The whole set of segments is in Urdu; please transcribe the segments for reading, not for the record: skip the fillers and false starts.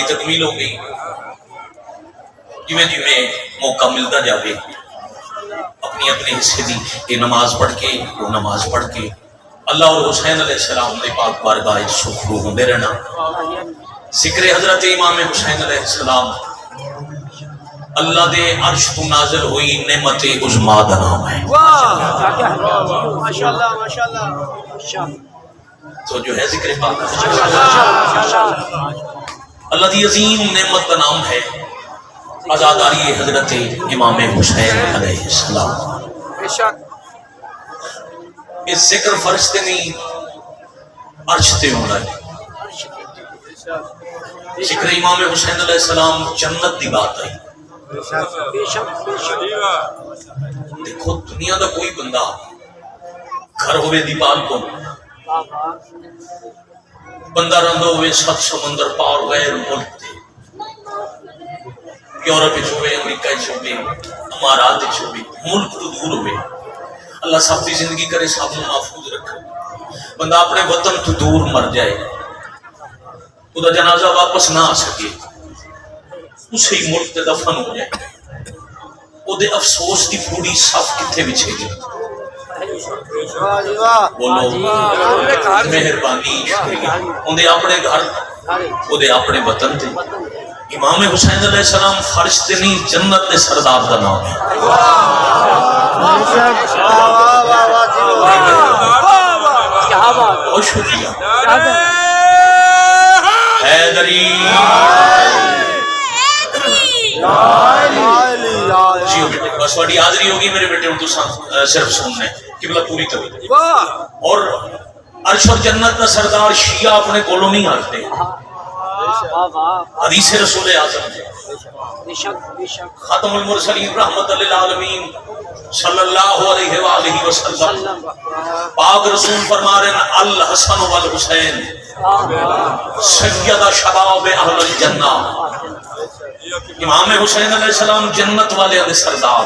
دی تکمیل ہو گئی. جویں جویں موقع ملتا جاوے اپنی اپنے حصے دی یہ نماز پڑھ کے وہ نماز پڑھ کے اللہ اور حسین علیہ السلام دے پاک بارگاہ وچ سخرو ہوندے رہنا. ذکر حضرت امام حسین علیہ السلام اللہ دے عرش تو نازل ہوئی نعمت عظمیٰ دا نام ہے. ماشاءاللہ ماشاءاللہ. تو جو ہے ذکر پاک اللہ دی عظیم نعمت کا نام ہے عزاداری حضرت امام حسین علیہ السلام. اس ذکر فرشتے نہیں عرش تے ہونا ہے. ذکر امام حسین علیہ السلام جنت دی بات ہے. دیکھو دنیا دا کوئی بندہ گھر ہوئے دیپال کو بندہ رہندا ہوئے 7 سمندر پار غیر ملک تے یورپ ہوئے امریکہ ہوئے امارات ہوئے ملک تو دور ہوئے اللہ سب کی زندگی کرے سب کو محفوظ رکھے. بندہ اپنے وطن تو دور مر جائے وہ جنازہ واپس نہ آ سکے اسی ملک تے دفن ہو جائے وہ دے افسوس کی پوری صف کتنے بچھے گی. بولو مہربانی شکریہ اندے اپنے گھر وہ دے اپنے وطن تے. امام حسین علیہ السلام فرش تے نہیں جنت دے سردار دا نام ہے. بہت شکریہ حیدری جی بس تھوڑی حاضری ہوگی میرے بیٹے ہوں تو صرف سننے قبلہ پوری طرح. اور عرش اور جنت کا سردار شیعہ اپنے کولوں نہیں ہٹتے. حدیث رسول اعظم ختم المرسلین رحمت للعالمین صلی اللہ علیہ وآلہ وسلم پاک رسول فرما رہے ہیں الحسن والحسین سید شباب اہل الجنہ. امام حسین علیہ السلام جنت والے دے سردار.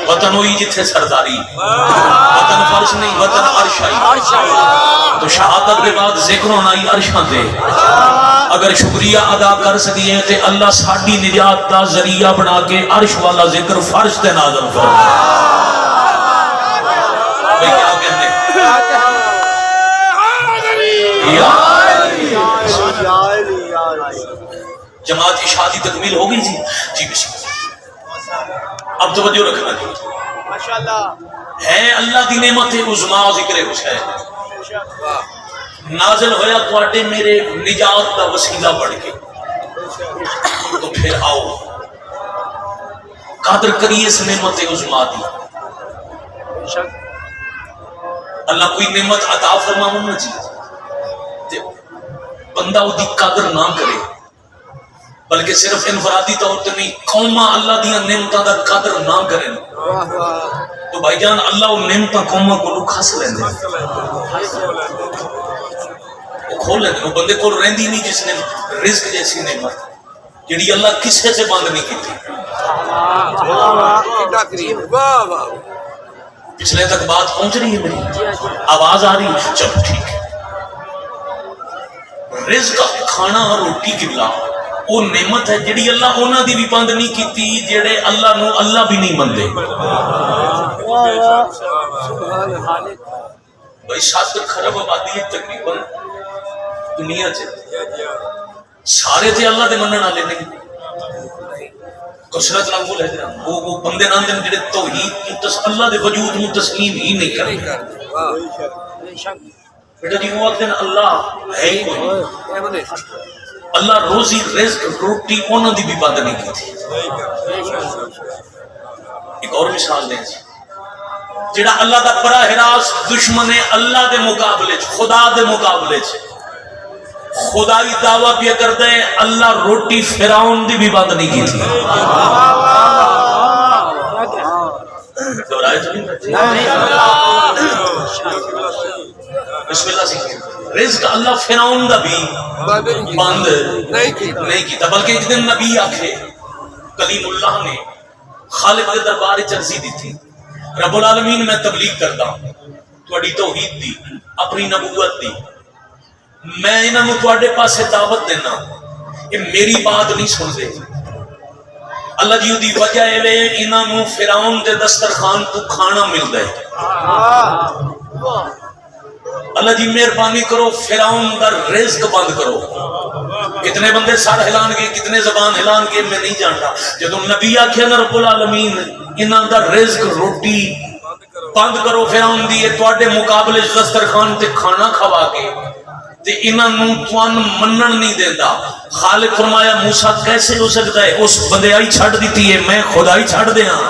وطن ہوئی جتھے سرداری وطن فرش نہیں وطن عرش آئی تو شہادت کے بعد ذکر ہونا ہی عرشاں دے. اگر شکریہ ادا کر سکیے تے اللہ ساڈی نجات دا ذریعہ بنا کے عرش والا ذکر فرش تے نازل کرو. بھئی کیا کہنے جماعت کی شادی تکمیل ہو گئی جی جی بسم اللہ. اب توجہ رکھنا جی ہے اللہ دی نعمت عظمیٰ ذکر حسین نازل ہویا تواڈے میرے نجات دا وسیلہ بڑھ کے. تو پھر آؤ قدر کریے اس نعمت عظمیٰ دی. اللہ کوئی نعمت عطا فرماؤں نہ چاہیے بندہ وہ دی قدر نہ کرے بلکہ صرف انفرادی طور پر نہیں قوماں اللہ دیا نعمتاں دا قدر نہ کریں تو بھائی جان اللہ وہ نعمتاں قوماں کو لوگ کھس لیندے وہ کھول لیندے وہ بندے کو رہندی نہیں جس نے رزق جیسی نعمت جڑی اللہ کسے سے بند نہیں کی تھی. پچھلے تک بات پہنچ رہی ہے میری آواز آ رہی ہے چلو ٹھیک ہے. رزق کھانا روٹی قبلہ وہ نعمت ہے جڑی اللہ انہاں دی بھی بند نہیں کیتی جڑے اللہ نو اللہ بھی نہیں مندے. بھائی 7 خرب آبادی ہے تقریباً دنیا چ سارے تے اللہ دے منن والے نہیں. کثرت نال بول ہے وہ بندے نہ دین جڑے توحید اللہ دے وجود نو تسلیم ہی نہیں کرتے. بیٹا جی وہ دن اللہ ہے کوئی اللہ روزی رزق روٹی انہوں دی بھی بند نہیں کی تھی. ایک اور مثال دیں جڑا اللہ دا براہ راست دشمن اللہ دے مقابلے خدا دے مقابلے خدائی دعویٰ پیا کرتے ہیں اللہ روٹی فرعون دی بھی بند نہیں کی تھی. بسم اللہ سیکھیں. رزق اللہ فرعون دا بھی بند نہیں کیتا بلکہ ایک دن نبی آکھے کلیم اللہ نے خالق کے دربار چرسی دی تھی رب العالمین میں تبلیغ کرتا ہوں تواڈی توحید دی اپنی نبوت دی میں انہاں نوں تواڈے پاسے دعوت دینا کہ میری بات نہیں سن دے اللہ جی دی وجہ ہے انہاں نوں فرعون دے دسترخوان تو کھانا ملدا ہے اللہ جی مہربانی کرو فرعون دا رزق بند کرو کتنے بندے سر ہلان گے کتنے زبان ہلان گے میں نہیں جانتا جدوں نبی آکھیا نا رب العالمین انہاں دا رزق روٹی بند کرو فرعون دی تواڈے مقابلے دسترخوان تے کھانا کھوا کے تے انہاں نوں توان منن نہیں دیندا خالق فرمایا موسیٰ کیسے ہو سکتا ہے اس بندیائی چھڑ دیتی ہے میں خدائی چھڑ دیاں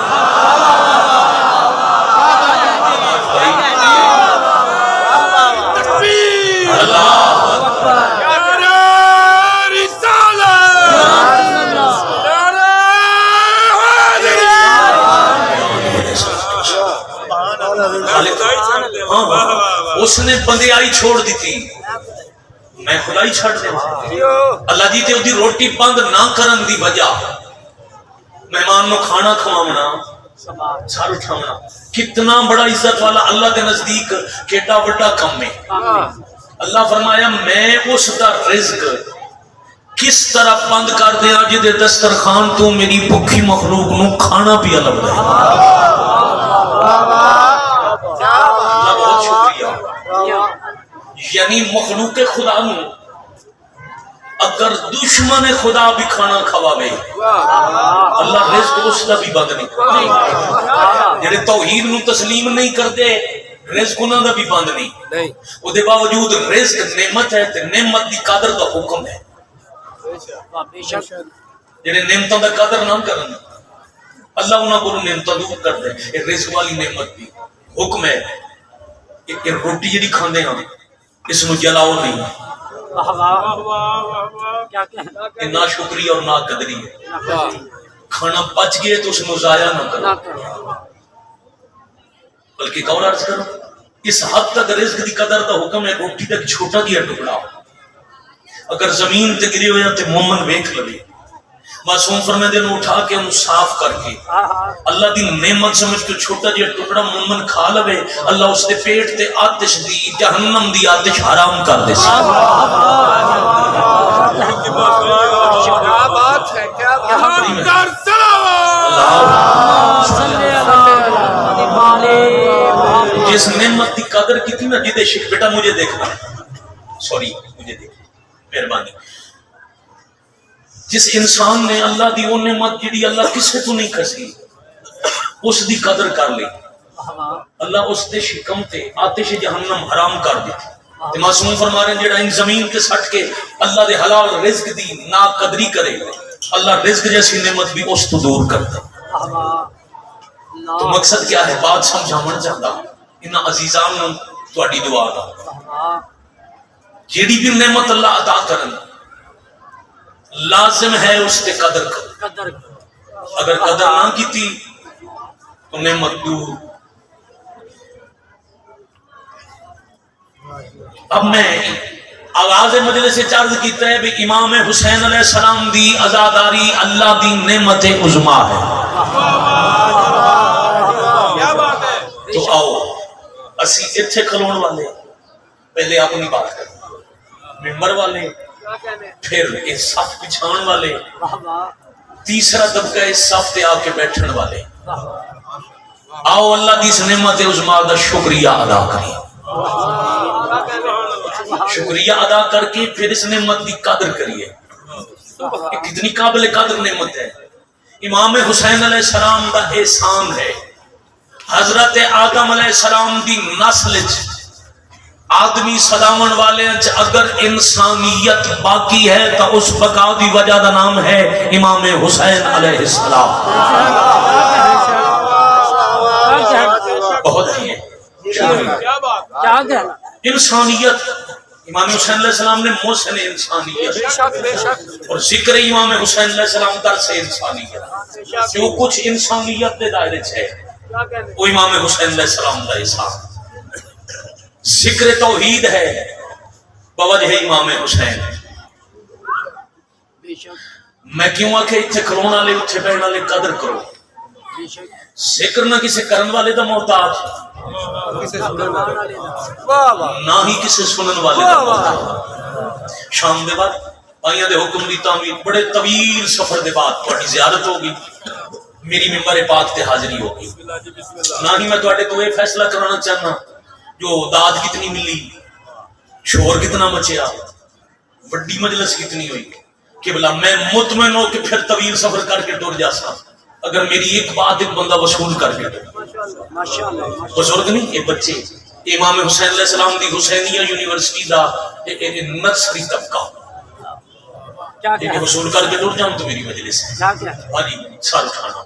اس نے بندیائی چھوڑ دی تھی میں خدائی چھڑ دے اللہ جی تے دی روٹی بند نہ کرن دی وجہ مہمان نو کھانا کھوانا سر اٹھانا کتنا بڑا عزت والا اللہ دے نزدیک کیٹا بڑا کم ہے اللہ فرمایا میں اس دا رزق کس طرح بند کر دیا جدے دسترخوان تو میری بھوکی مخلوق نو کھانا بھی الگ ہے اللہ بہت شکریہ یعنی مخلوق خدا نو اگر دشمن خدا بھی کھانا کھواوے اللہ رزق اس کا بھی بند نہیں کرتا جڑے توحید نو تسلیم نہیں کرتے رزق انہاں دا بھی بند نہیں او دے باوجود رزق نعمت ہے تے نعمت دی قدر دا حکم ہے جڑے نعمتوں دا قدر نہ کرن اللہ انہاں کو نعمتاں دور کر دے اے رزق والی نعمت دی حکم ہے کہ روٹی جڑی کھاندے ہاں اس نو جلاؤ نہیں نا شکری اور نا قدری ہے کھانا بچ گئے تو اس نو ضائع نہ کرو بلکہ غور عرض کرو اس حد تک رزق دی قدر دا حکم ہے روٹی تک چھوٹا دیا ٹکڑا اگر زمین تے گری ہویا تے مومن ویکھ لوے معصوم فرماتے ہیں اٹھا کے انہوں صاف کر کے اللہ دی نعمت سمجھ کے چھوٹا جہا ٹکڑا مومن کھا لوے اللہ اس دے پیٹ تے آتش دی جہنم دی آتش حرام کر دے کیا بات ہے کیا جس نعمت دی قدر کی تھی نا جدے شک بیٹا مجھے دیکھنا سوری مجھے دیکھ مہربانی جس انسان نے اللہ دی وہ نعمت جڑی اللہ کسے تو نہیں کسی اس دی قدر کر لی اللہ اس دے شکم تے آتش جہنم حرام کر دی تے معصوم فرما رہے ہیں جڑا ان زمین تے سٹ کے اللہ دے حلال رزق دی نا قدری کرے اللہ رزق جیسی نعمت بھی اس تو دور کرتا تو مقصد کیا ہے بات سمجھاون چاہتا انہاں عزیزان نوں تہاڈی دعا دا جیڑی بھی نعمت اللہ عطا کرن لازم ہے اس تے قدر کرو اگر قدر نہ کیتی تو نعمت دور اب میں آغاز مجلس سے عرض کیتا ہے بھی امام حسین علیہ السلام دی عزاداری اللہ دی نعمت عظما ہے تو آؤ اسی اتھے کھلون والے پہلے اپنی بات کریں ممبر والے پھر اس صف بچھان والے تیسرا طبقہ اس صف تے آ کے بیٹھن والے آؤ اللہ دی اس نعمت عظما دا شکریہ ادا کریں شکریہ ادا کر کے پھر اس نعمت دی قدر کریے کتنی قابل قدر نعمت ہے امام حسین علیہ السلام دا احسان ہے حضرت آدم علیہ السلام دی نسل آدمی سلاون والے اگر انسانیت باقی ہے تو اس بقا دی وجہ دا نام ہے امام حسین علیہ السلام بہت ہی ہے انسانیت امام حسین علیہ السلام نے محسن انسانیت اور ذکر امام حسین علیہ السلام در سے انسانیت جو کچھ انسانیت دے دائرے ہے وہ امام حسین علیہ السلام کا احسان ذکر توحید ہے بوجہ امام حسین میں کیوں آکھے اتھے کھلون والے اتھے بیٹھن والے قدر کرو ذکر نہ کسی کرن والے دا محتاج نہ ہی کسی سنن والے دا محتاج شام دے بعد آئیاں دے حکم دی تعمیل بڑے طویل سفر دے بعد تہاڈی زیارت ہوگی، میری ممبر پاک تے حاضری ہوگی. نہ ہی میں تہاڈے تو یہ فیصلہ کرانا چاہنا جو داد کتنی ملی، شور کتنا مچیا، بڑی مجلس کتنی ہوئی کہ بلا میں مطمئن ہو کہ پھر طویل سفر کر کے ٹر جاسا اگر میری ایک بات ایک بندہ وصول کر کے بزرگ نہیں یہ بچے امام حسین علیہ السلام دی حسینیہ یونیورسٹی دا نرسری طبقہ وصول کر کے ٹر جاؤں تو میری مجلس علی سال کھانا.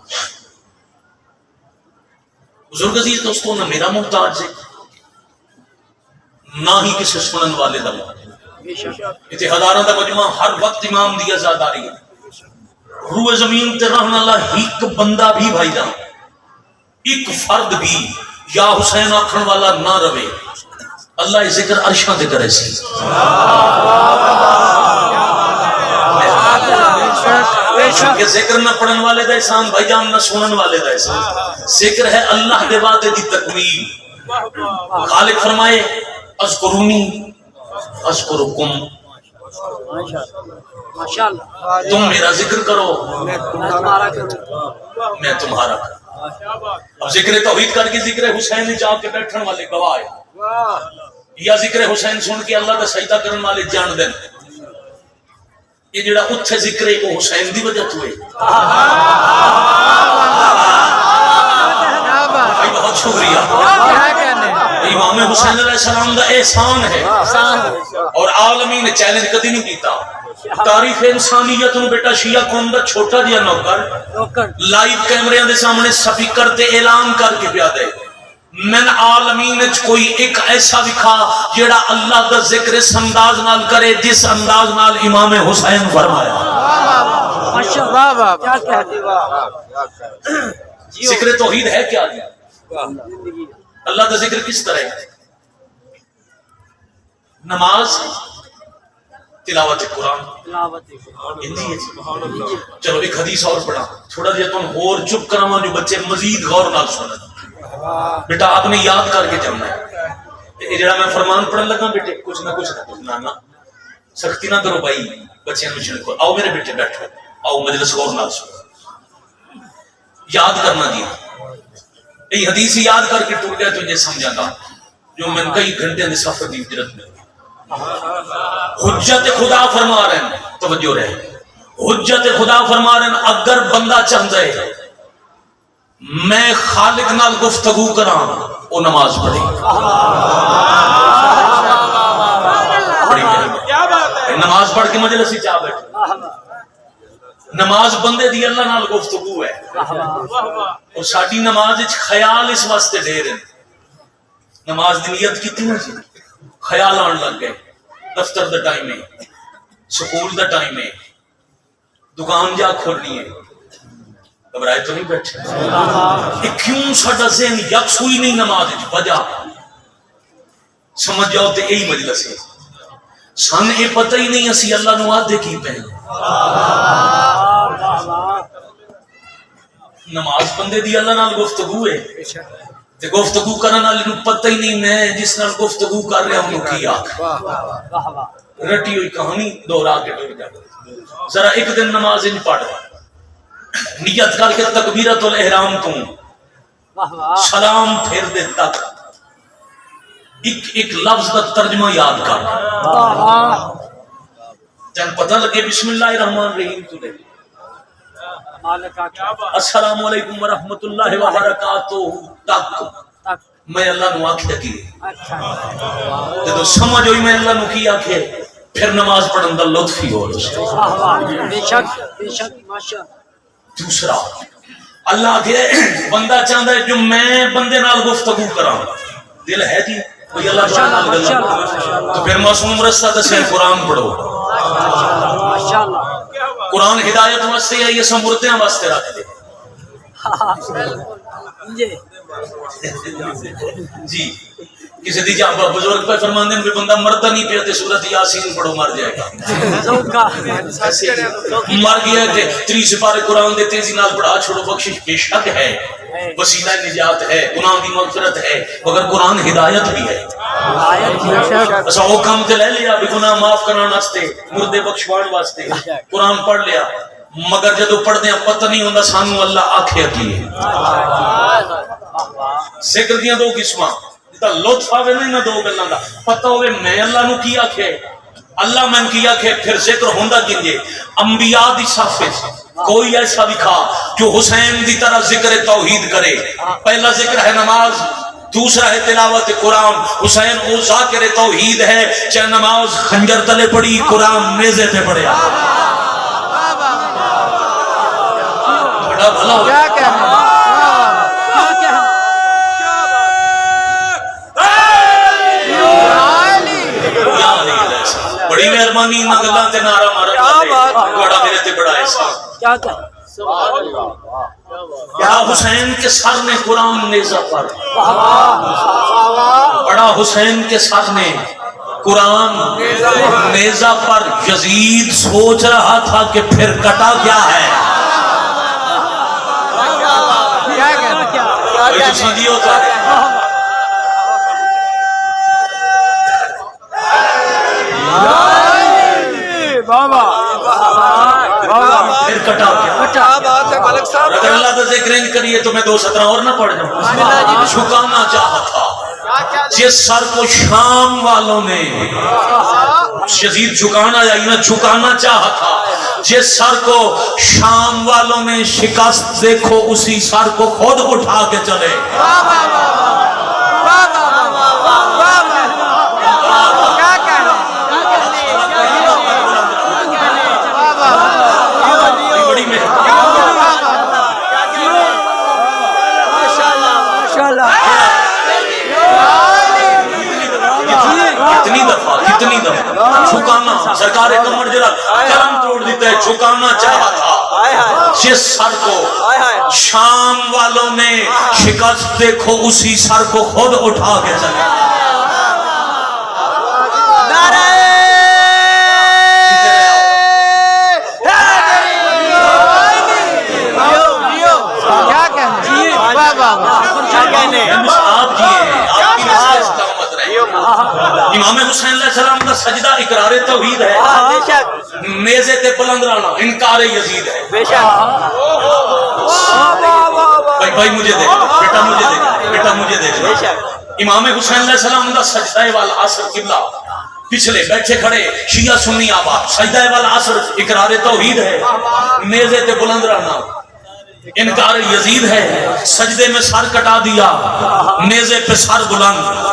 بزرگ عزیز دوستوں نہ میرا محتاج ہے نہ ہی کسی سنن والے دا محتاج. اتنے ہزاروں کا مجمع ہر وقت امام دی آزاداری ہے. روح زمین تے رہن والا ایک بندہ بھی بھائی جان ایک فرد بھی یا حسین آکھن والا نہ رہے اللہ ذکر عرشاں تے کرے سی. کہ ذکر نہ پڑھن والے دا احسان بھائی جان نہ سنن والے دا احسان. ذکر ہے اللہ دے وعدے دی تکمیل. خالق فرمائے اذکرونی اذکرکم، تم میرا ذکر کرو میں تمہارا کروں. اب ذکر توحید کر کے ذکر حسین جا کے بیٹھن والے گواہ یا ذکر حسین سن کے اللہ کا سجدہ کرن والے جان دین یہ جڑا اتھے ذکر ہے وہ حسین دی وجہ تو ہے. بھائی بہت شکریہ. امام حسین علیہ السلام دا احسان ہے اور عالمین نے چیلنج کدی نہیں کیتا. تاریخ انسانیت نو بیٹا شیعہ قوم دا چھوٹا جہا نوکر لائیو کیمریاں دے سامنے سپیکر تے اعلان کر کے پیا دے من عالمین وچ کوئی ایک ایسا وکھا جیڑا اللہ دا ذکر اس انداز نال کرے جس انداز نال امام حسین فرمایا. کیا کہتے ذکر توحید ہے کیا جی؟ اللہ کا ذکر کس طرح ہے؟ نماز، تلاوت قرآن. چلو ایک حدیث اور پڑھا تھوڑا جہا تم اور چپ کراواں جو بچے مزید غور نال سنن. بیٹا آپ نے یاد کر کے چلنا ہے. یہ جڑا میں فرمان پڑھن لگا بیٹے کچھ نہ کچھ نہ سختی نہ کرو بھائی بچیاں نو چھڑکو. آؤ میرے بیٹے بیٹھو، آؤ مجلس غور نال سنو. یاد کرنا جی یہ حدیث یاد کر کے ٹوٹ گیا تو یہ سمجھا گا جو میں کئی گھنٹے دے سفر دی اجرت میں. حجت خدا فرما رہے ہیں توجہ رہے حجت خدا فرما رہے ہیں اگر بندہ چاہتا ہے میں خالق نال گفتگو کراں وہ نماز پڑھے. نماز پڑھ کے مجلس چاہ بیٹھے. نماز بندے دی اللہ نال گفتگو ہے اور ساڈی نماز وچ خیال اس واسطے ڈھیر ہے. نماز دی نیت کتنی سی خیال آن لگ گئے. دفتر دا ٹائم ہے، سکول دا ٹائم ہے، دکان جا کھولنی ہے. گھبرائے تو نہیں بیٹھے کیوں ساڈا ذہن یکسوئی نہیں نماز وچ. وجہ سمجھ جاؤ تے یہی مجلس ہے. سن یہ پتہ ہی نہیں اسی اللہ نو آدھے کی پہ نماز بندے دی اللہ نال گفتگو ہے تے گفتگو کرن والے نو پتہ ہی نہیں میں جس نال گفتگو کر رہا ہوں کی آکھ رٹی ہوئی کہانی دوہرا کے ٹر جا. ذرا ایک دن نماز ان پڑھ نیت کر کے تکبیرۃ الاحرام تو سلام پھیر دے تک ایک ایک لفظ کا ترجمہ یاد کر جب پتہ لگے بسم اللہ الرحمن الرحیم تو لے السلام علیکم ورحمۃ اللہ وبرکاتہ تک میں اللہ نو آکھیا کی جب سمجھ ہوئی میں اللہ نو کی آکھے پھر نماز پڑھن دا لطف ہی ہو رہا. دوسرا اللہ کے بندہ چاہتا ہے جو میں بندے نال گفتگو کراں دل ہے جی کوئی اللہ تعالی نال گل تو پھر معصوم رستہ دسے قرآن پڑھو. قرآن ہدایت واسطے ہے یہ سمردیاں واسطے رکھ دے جی. کسی دی جاب بزرگ پہ فرماندے ہیں کہ بندہ مرتا نہیں پیا تے سورۃ یاسین پڑھو مر جائے گا. مر گیا تے 3 سپارے قرآن دے تیزی نال پڑھا چھوڑو بخشش بے شک ہے وسیلہ نجات ہے گناہ دی مغفرت ہے مگر قرآن ہدایت بھی ہے. اچھا وہ کام تے لے لیا بھی گناہ معاف کرانا واسطے مردے بخشوان واسطے قرآن پڑھ لیا مگر جدو پڑھ دیا پتہ نہیں ہوندا سانو اللہ آکھیا کی ہے ذکر دیاں دو قسماں تا لطف آوے نہیں نہ دو گلاں دا پتہ ہوے میں اللہ نو کی آکھے اللہ میں کی آکھے پھر ذکر ہوندا کینجے انبیاء دی صف کوئی ایسا دکھا جو حسین دی طرح ذکر توحید کرے پہلا ذکر ہے نماز دوسرا ہے تلاوت قرآن حسین وہ ذاکر توحید ہے چاہے نماز خنجر تلے پڑی قرآن نیزے پہ پڑیا بڑا بھلا ہو کیا کہنا بڑی مہربانی نہ گلاں تے نعرہ مارا بڑا میرے تے بڑا احسان کیا کہنا بڑا حسین کے سر نے قرآن نیزہ پر بڑا حسین کے سر نے قرآن نیزہ پر یزید سوچ رہا تھا کہ پھر کٹا کیا ہے کوئی تو سمجھی ہوتا ہے پھر کٹا کیا اگر اللہ کا ذکر نہیں کریے تو میں 2:17 اور نہ پڑھ جاؤں جھکانا چاہا تھا جس سر کو شام والوں نے یزید جھکانا یا نہ جھکانا چاہا تھا جس سر کو شام والوں نے شکست دیکھو اسی سر کو خود اٹھا کے چلے کتنی دفعہ جھکانا سرکار کمر جلا کرم توڑ دیتا ہے جھکانا چاہا تھا جس سر کو شام والوں نے شکست دیکھو اسی سر کو خود اٹھا کے چلے امام حسین علیہ السلام کا سجدہ اقرار توحید ہے نیزے تے بلند رہنا انکار یزید ہے بھائی مجھے دیکھ بیٹا مجھے دیکھ بیٹا مجھے دیکھ امام حسین علیہ السلام کا سجدہ والعصر قبلہ پچھلے بیٹھے کھڑے شیعہ سنی آباد سجدہ والعصر اقرار توحید ہے نیزے تے بلند رہنا انکار یزید ہے سجدے میں سر کٹا دیا نیزے پہ سر بلند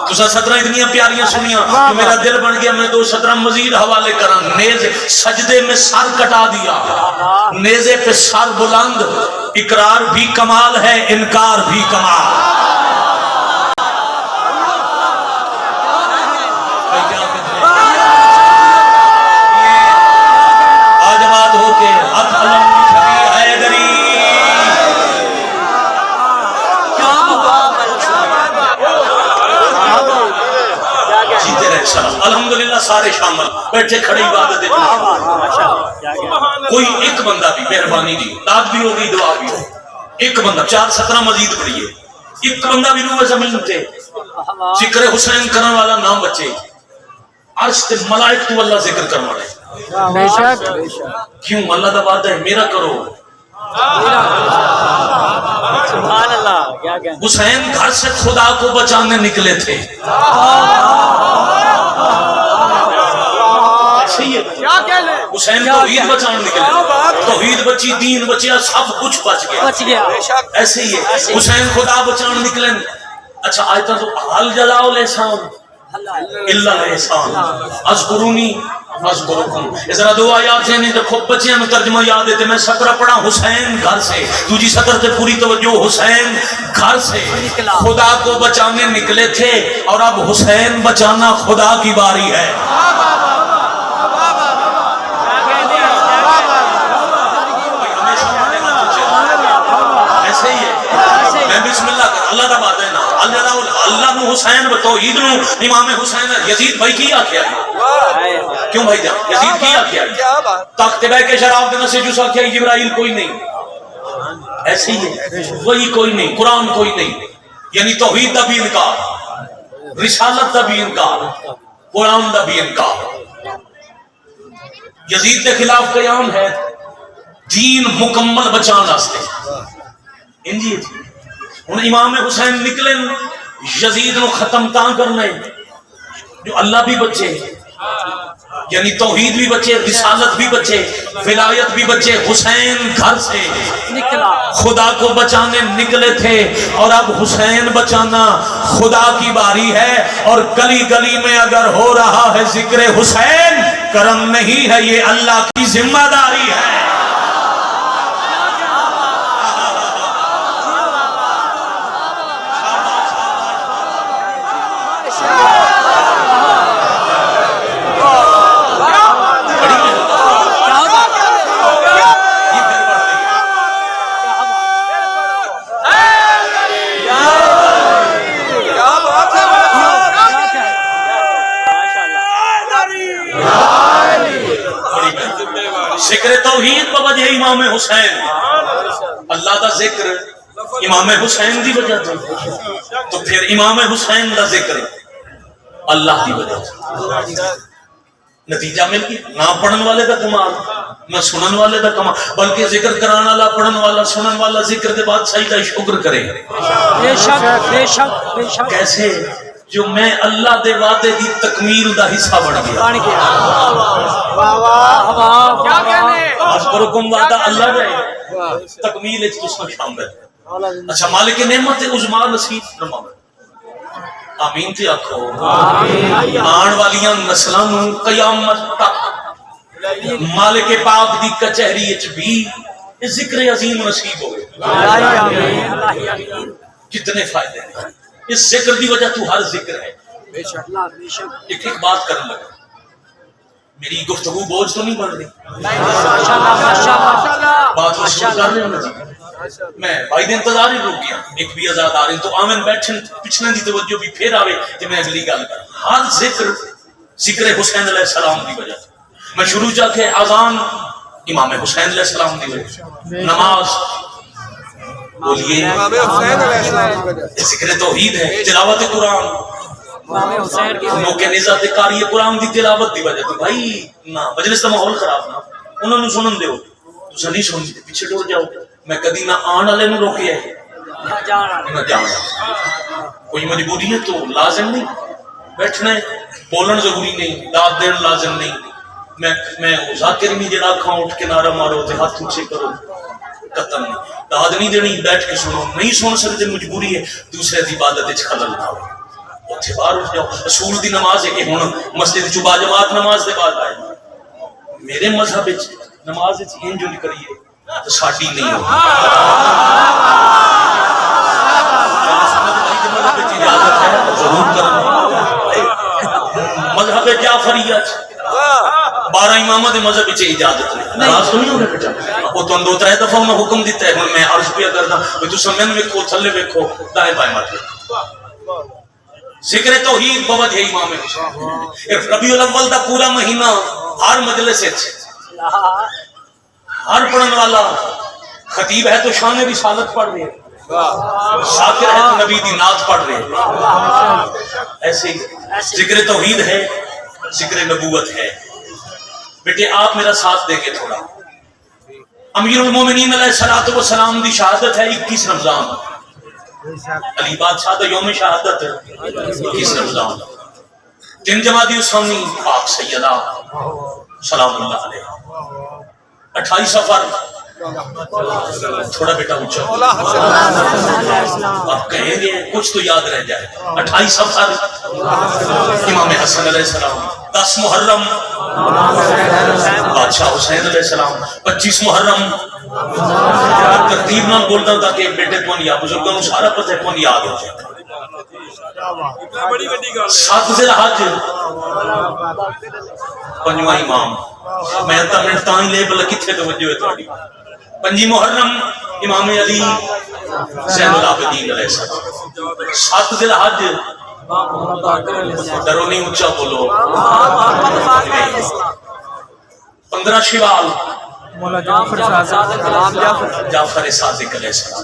تو 17 اتنی پیاریاں سنیاں تو میرا دل بن گیا میں 2:17 مزید حوالے کرا نیز سجدے میں سر کٹا دیا نیزے پہ سر بلند اقرار بھی کمال ہے انکار بھی کمال آج بات ہو کے الحمدللہ سارے شامل بیٹھے کھڑے عبادت کوئی ایک بندہ بھی مہربانی دی داد بھی ہوگی دعا بھی ہوگی ایک بندہ 4:17 مزید پڑھیے ایک بندہ بھی روح زمین تے ذکر حسین کرنے والا نام بچے عرش تے ملائک تو اللہ ذکر کرنا ہے بے شک کیوں اللہ دا وعدہ ہے میرا کرو سبحان اللہ کیا کہنا حسین گھر سے خدا کو بچانے نکلے تھے حسین توحید بچانے نکلے توحید بچی دین بچیا سب کچھ بچ گیا ایسے ہی ہے حسین خدا بچانے نکلے اچھا آیتاں تو حل جلاؤ لحسان اللہ احسان اذکرونی اذکرکم ذرا دو آیات ہیں نہیں تو خوب بچیاں میں ترجمہ یاد دیتے میں سطر پڑھا حسین گھر سے دوسری سطر سے پوری توجہ حسین گھر سے خدا کو بچانے نکلے تھے اور اب حسین بچانا خدا کی باری ہے ایسے ہی ہے میں بسم اللہ کر اللہ کا بات ہے نا اللہ نو حسین توحید نو امام حسین یزید بھائی کی آکھیا کیوں بھائی جان یزید کی آکھیا تخت بہ کے شراب دینا سے جو آکھیا جبرائیل کوئی نہیں ایسے ہی ہے وہی کوئی نہیں قرآن کوئی نہیں یعنی توحید دا بھی انکار رسالت دا بھی انکار، قرآن دا بھی انکار، یزید کے خلاف قیام ہے دین مکمل بچان واسطے انجی ہن امام حسین نکلے یزید نو ختم تاں کرنا ہے جو اللہ بھی بچے، یعنی توحید بھی بچے، رسالت بھی بچے، ولایت بھی بچے۔ حسین گھر سے نکلا خدا کو بچانے نکلے تھے اور اب حسین بچانا خدا کی باری ہے، اور گلی گلی میں اگر ہو رہا ہے ذکر حسین، کرم نہیں ہے، یہ اللہ کی ذمہ داری ہے۔ ذکر توحید بوجہ امام حسین، اللہ دا ذکر امام حسین دی وجہ سے، تو پھر امام حسین دا ذکر اللہ دی وجہ سے۔ نتیجہ مل گیا، نہ پڑھن والے دا کمال نہ سنن والے دا کمال، بلکہ ذکر کران والا، پڑھن والا، سنن والا ذکر دے بعد صحیح دا شکر کرے۔ بے شک بے شک بے شک کیسے؟ جو میں اللہ دے وعدے دی تکمیل دا حصہ بن گیا۔ بن گیا، واہ واہ واہ، کیا کہنے، اذکرکم وعدہ اللہ دے تکمیل اچ تساں شامل۔ اچھا مالک نعمت عظما نصیب فرماوے، آمین تے آکھو آن والیاں نسلاں نوں قیامت تک مالک پاک دی کچہری اچ بھی ذکر عظیم نصیب ہوئے۔ کتنے فائدے ہیں اس ذکر دی وجہ تو، ہر ذکر ہے۔ ایک ایک بات کرنے لگا، میری گفتگو بوجھ تو نہیں بن رہی، بات شروع کر رہے ہیں جی، میں بھائی دے انتظار ہی رک گیا، ایک بھی آزاد آ رہے ہیں تو آمن بیٹھن پچھنے دی توجہ بھی پھر آوے کہ میں اگلی گل کر۔ ہر ذکر حسین علیہ السلام دی وجہ سے، میں شروع جا کے اذان امام حسین علیہ السلام دی وجہ سے، نماز بولیے ذکر توحید ہے، تلاوت قرآن موقع نزاعت کاری قرآن دی تلاوت دی وجہ تو۔ بھائی نہ مجلس کا ماحول خراب نہ، انہوں نے سنن دیو، تسا نہیں سن دے پیچھے ٹر جاؤ۔ میں کدی نہ آن والے نوں روکیا ہے نہ جانا، کوئی مجبوری ہے تو لازم نہیں بیٹھنا ہے، بولن ضروری نہیں، داد دین لازم نہیں۔ میں ذاکر نہیں جڑا کھاں اٹھ کے نعرہ مارو تے ہاتھ اونچے کرو، قتل نہیں، داد نہیں دینی، بیٹھ کے سنو، نہیں سن سکتے مجبوری ہے، دوسرے دی عبادت وچ خلل نہ ہو، اوتھے باہر اٹھ جاؤ۔ رسول دی نماز ہے کہ ہن مسجد چ با جماعت نماز دے بعد آئے، میرے مذہب وچ نماز وچ انج نہیں کریے تو ساڈی نہیں ہوگی۔ مذہب وچ اجازت ہے ضرور کرنا، مذہب جعفریہ 12 امامہ دے مذہب وچ اجازت نہیں، ناراض تو نہیں ہونے بیٹا، وہ تو 2-3 دفعہ انہوں حکم دیتا ہے، میں عرض پہ کرنا کہ تساں مین ویکھو، تھلے ویکھو، دائیں بائیں مت ویکھو۔ ذکر توحید بوجہ امام حسین، ربیع الاول دا پورا مہینہ ہر مجلس وچ ہر پڑھن والا خطیب ہے تو شان رسالت پڑھ رہے، شاکر ہے تو نبی دی نعت پڑھ رہے، ایسے ہی ذکر توحید ہے، ذکر نبوت ہے۔ بیٹے آپ میرا ساتھ دیں گے تھوڑا، امیر المومنین علیہ الصلوۃ والسلام دی شہادت ہے 21 رمضان، علی بادشاہ دا یوم شہادت 21 رمضان، 3 جمادی الثانی پاک سیدہ سلام اللہ علیہ، 28 سفر تھوڑا بیٹا اونچا آپ کہیں گے کچھ تو یاد رہ جائے، 28 سفر امام حسن علیہ السلام، 10 محرم بادشاہ حسین علیہ السلام، 25 محرم ترتیب نہ بولتا تھا کہ بیٹے کون یا بزرگوں کو سارا پتہ کون یاد ہو جائے۔ 7 ذی الحج 5واں امام، میں تا منٹ تاں ہی لے بلا کتھے توجہ ہے تھوڑی، 5 محرم امام علی زین العابدین علیہ السلام، 7 ذی الحج ڈرو نہیں اونچا بولو، 15 شوال جعفر صادق علیہ السلام،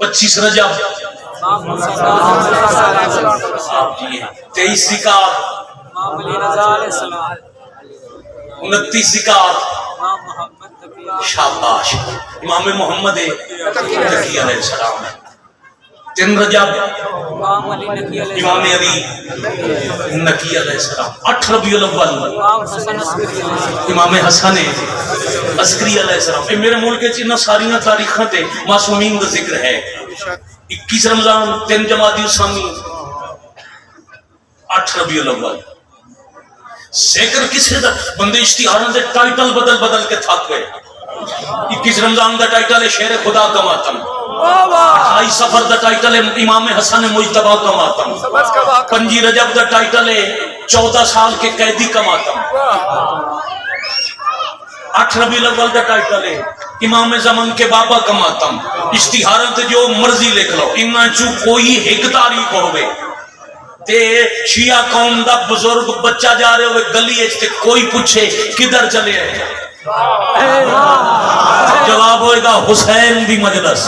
25 رجب آپ جی ہیں 23 ذکر 29 ذکر شاباش امام محمد تقی علیہ السلام ہے 3 رجب امام علی نقی علیہ السلام 8 ربیع الاول امام حسن عسکری علیہ السلام. یہ میرے ملک چ ساری تاریخاں تے معصومین کا ذکر ہے. 21 رمضان 3 جمادی الثانی 8 ربیع الاول. ذکر کسے دا بندے اشتہاراں دے ٹائٹل بدل بدل کے تھک گئے. 21 رمضان دا ٹائٹل ہے شیر خدا کا ماتم. 28 سفر دا ٹائٹل ہے امام حسن مجتبی کا ماتم. 5 رجب دا ٹائٹل ہے 14 سال کے قیدی کا ماتم. 8 ربیع الاول دا ٹائٹل ہے امام زمن کے بابا کا ماتم. اشتہارات جو مرضی لکھ لو انہاں چوں کوئی ایک تاریخ ہوے تے شیعہ قوم دا بزرگ بچہ جا رہے ہوئے گلی وچ تے کوئی پوچھے کدھر چلے ہیں جواب ہوئے گا حسین دی مجلس.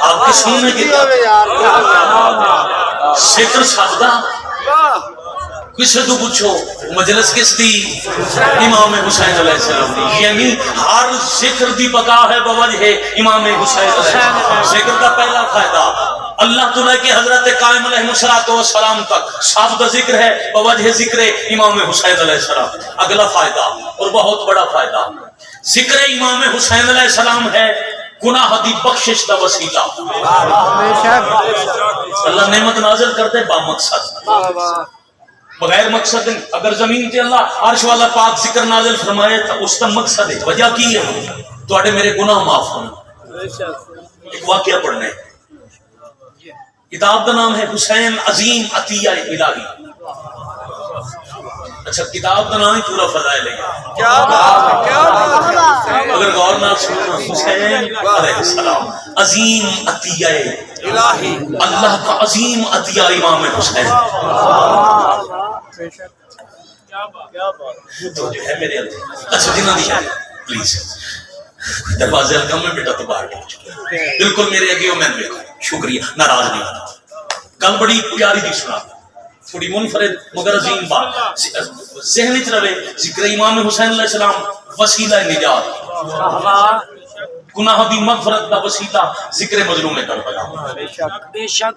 آپ کے سننے کی ذکر سادہ کسے تو پوچھو مجلس کس دی امام حسین علیہ السلام دی. یعنی ہر ذکر دی بقا ہے بوجہ امام حسین علیہ السلام. ذکر کا پہلا فائدہ اللہ تعالیٰ کے حضرت قائم علیہ السلام تک سب کا ذکر ہے بوجہ ذکر امام حسین علیہ السلام. اگلا فائدہ اور بہت بڑا فائدہ ذکر امام حسین علیہ السلام ہے گناہ دی بخشش دا وسیلہ. اللہ نعمت نازل کرتے با مقصد بغیر مقصد. اگر زمین تے اللہ عرش والا پاک ذکر نازل فرمائے تو اس کا مقصد ہے وجہ کی ہے تواڈے میرے گناہ معاف ہونا. ایک واقعہ پڑھنا ہے. کتاب کا نام ہے حسین عظیم عطیہ الہی. اچھا کتاب کا نام ہی پورا فضائل ہے. اگر غور نہ سننا حسین علیہ السلام عظیم عطیہ الہی اللہ کا عظیم عطیہ امام حسین. تو جو ہے میرے اچھا جنہ دی ہے پلیز دروازے ہلکا میں بیٹا تو باہر بالکل میرے اگے میں دیکھو شکریہ ناراض نہیں ہوتا. کل بڑی پیاری دی سنا تھوڑی منفرد مگر عظیم بات ذہن وچ رہے. ذکر امام حسین علیہ السلام وسیلہ نجات گناہ دی مغفرت دا وسیلہ ذکر مظلوم کربلا. بے شک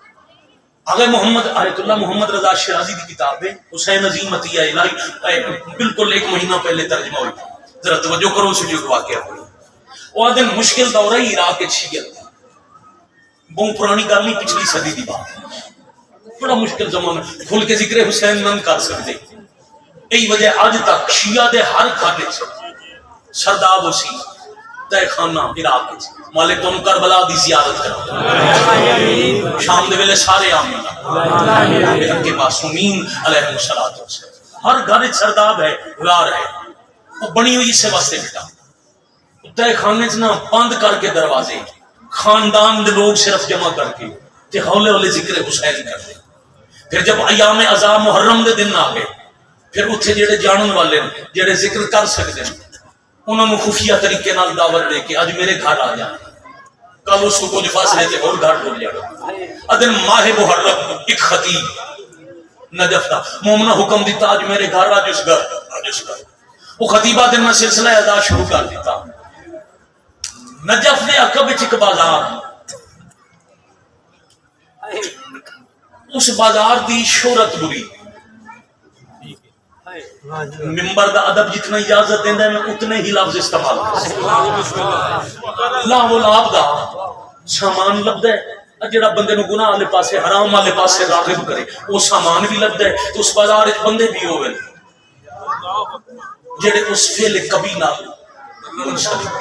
آگے محمد آیت اللہ محمد رضا شیرازی کی کتاب ہے حسین عظیم عطیہ الہی بالکل 1 مہینہ پہلے ترجمہ ہوئی. ذرا توجہ کرو اس جو واقعہ ہوئی. وہ دن مشکل دور ہے عراق کے شیعت بہت پرانی گل نہیں پچھلی صدی دی بات. بڑا مشکل زمانہ کھل کے ذکر حسین نہ کر سکتے. یہی وجہ آج تک شیعہ دے ہر گھر وچ سرداب وسی تہ خانہ عراق وچ مالک تم کربلا دی زیارت کرو شام دے ویلے سارے آمین کے معصومین علیہ الصلوۃ ہر گھر وچ سرداب ہے غار ہے. وہ بنی ہوئی اس واسطے بیٹا تہ خانے چ نہ بند کر کے دروازے خاندان دے لوگ صرف جمع کر کے تے ہولے ہولے ذکر حسین کرتے. پھر جب ایام عزا محرم دے دن آ گئے پھر اتنے جڑے جانن والے جڑے ذکر کر سکتے ہیں انہوں نے خفیہ طریقے نال دعوت دے کے اج میرے گھر آ جائیں کل اس کو کچھ فاصلے سے اور گھر ڈول جانا. ادن ماہ محرم ایک خطیب نجف دا مومنہ حکم دیتا اج میرے گھر آج اس گھر وہ خطیبہ دن میں سلسلہ ادا شروع کر دیتا. نجف نے عقب ایک بازار اس بازار دی شہرت بری ممبر دا ادب جتنا اجازت دیندا ہے میں اتنے ہی لفظ استعمال لا وہ لاب دا سامان لبدا ہے جڑا بندے نو گناہ والے پاسے حرام والے پاسے راغب کرے وہ سامان بھی لبدا ہے تو اس بازار وچ بندے بھی ہوے جڑے اس فعل کبھی نال منسلک.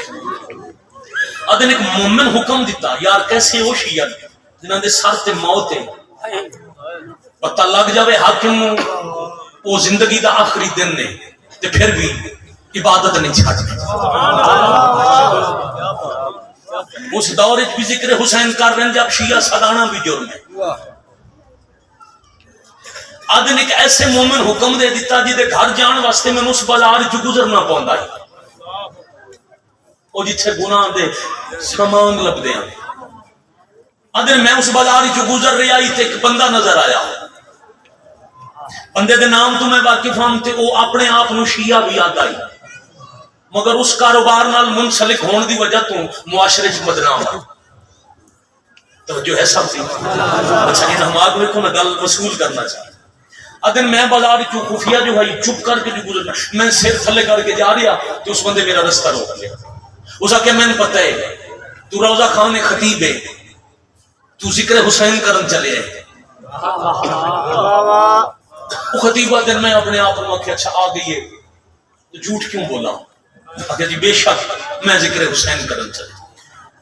ادن ایک مومن حکم دیتا یار کیسے وہ شیعہ جنہاں دے سر تے موت ہے پتہ لگ جاوے حاکم نو وہ زندگی دا آخری دن نے تے پھر بھی عبادت نہیں چھاڑتے. اس دور وچ بھی ذکر حسین کر رہے ہیں جب شیعہ سدانا بھی جرم ہے. ادن ایک ایسے مومن حکم دے دیتا جی دے گھر جان واسطے میں اس بازار چ گزرنا پوندا ہے. وہ جتھے گناہ دے سامان لبدے ہیں. ادھر میں اس بازار جو گزر رہی آئی تے ایک بندہ نظر آیا. بندے دے نام تو میں واقف ہوں تے وہ اپنے آپ نو شیعہ بھی آتا ہی، مگر اس کاروبار نال منسلک ہون دی وجہ تو معاشرے چ بدنام ہے. توجہ ہے سب دی. اچھا یہ ہم آگے کو میں گل وصول کرنا چاہتا. ادھر میں بازار چو خفیہ جو ہے چپ کر کے جو گزرنا، میں سر تھلے کر کے جا رہا تو اس بندے میرا رستہ روک لیا. اس آکے میں نے پتہ ہے تو روضہ خان خطیب ہے، تو ذکر حسین کرن چلے ہے. وہ خطیبہ دن میں اپنے آپ کو اچھا آ گئی ہے تو جھوٹ کیوں بولا؟ کہ جی بے شک میں ذکر حسین کرن چلے.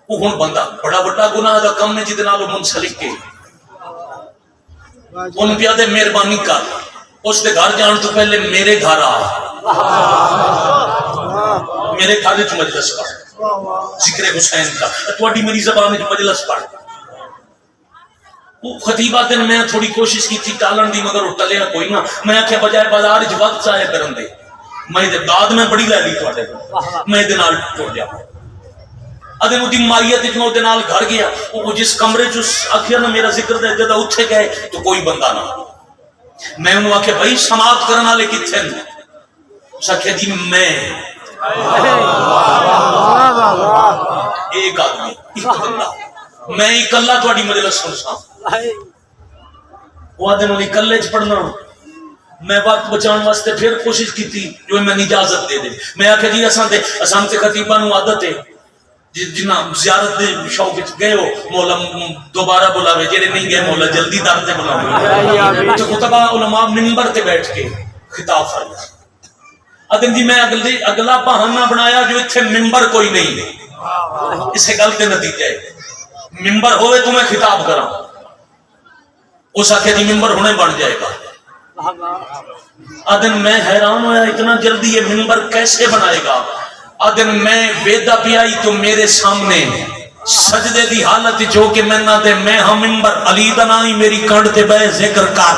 وہ ہن بندہ بڑا بڑا گناہ دا کم نے جدے نال منسلک کے ان پہ دے مہربانی کر اس دے گھر جان تو پہلے میرے گھر آ، میرے گھر وچ مجلس پڑھ ذکر حسین کا، تواڈی میری زبان وچ مجلس پڑھ. وہ خطیبہ دن میں تھوڑی کوشش کی تھی ٹالن دی مگر وہ ٹلیا کوئی نہ. میں آخیا بجائے بازار وچ وقت ضائع کرن دے میں دے بعد میں بڑی لے لی تواڈے میں دے نال ٹر جا. ادن دی مائیت وچ میں دے نال گھر گیا. وہ جس کمرے چ آخیا نا میرا ذکر دے جدا اوتھے گئے تو کوئی بندہ نہ. میں انہوں آخیا بھائی سماعت کرن والے کتھے نے؟ اس آخیا جی میں ایک آدمی ایک بندہ میں اکلا تواڈی مجلس سن سا. وہ آدھے نکلے چ پڑھنا. میں وقت بچان واسطے پھر کوشش کی تھی جو میں اجازت دے دے. میں آخیا جی اساں تے خطیبہ نو عادت ہے جنہ زیارت دے شوق وچ گئے ہو مولا دوبارہ بلاوے، جڑے نہیں گئے مولا جلدی در تے بلاوے. تو خطبہ علماء منبر تے بیٹھ کے خطاب فرمایا. ادن جی میں اگلا بہانہ بنایا جو اتنے ممبر کوئی نہیں. اسے گل کے نتیجہ ہے ممبر ہوئے تو میں خطاب کراں. اس آخر جی ممبر ہونے بن جائے گا. ادن میں حیران ہویا اتنا جلدی یہ ممبر کیسے بنائے گا. ادن میں ویدا پہ آئی تو میرے سامنے سجدے دی حالت جو کہ میں نہ دے میں ہم ممبر علی دا نائی میری کنڈ تے بے ذکر کر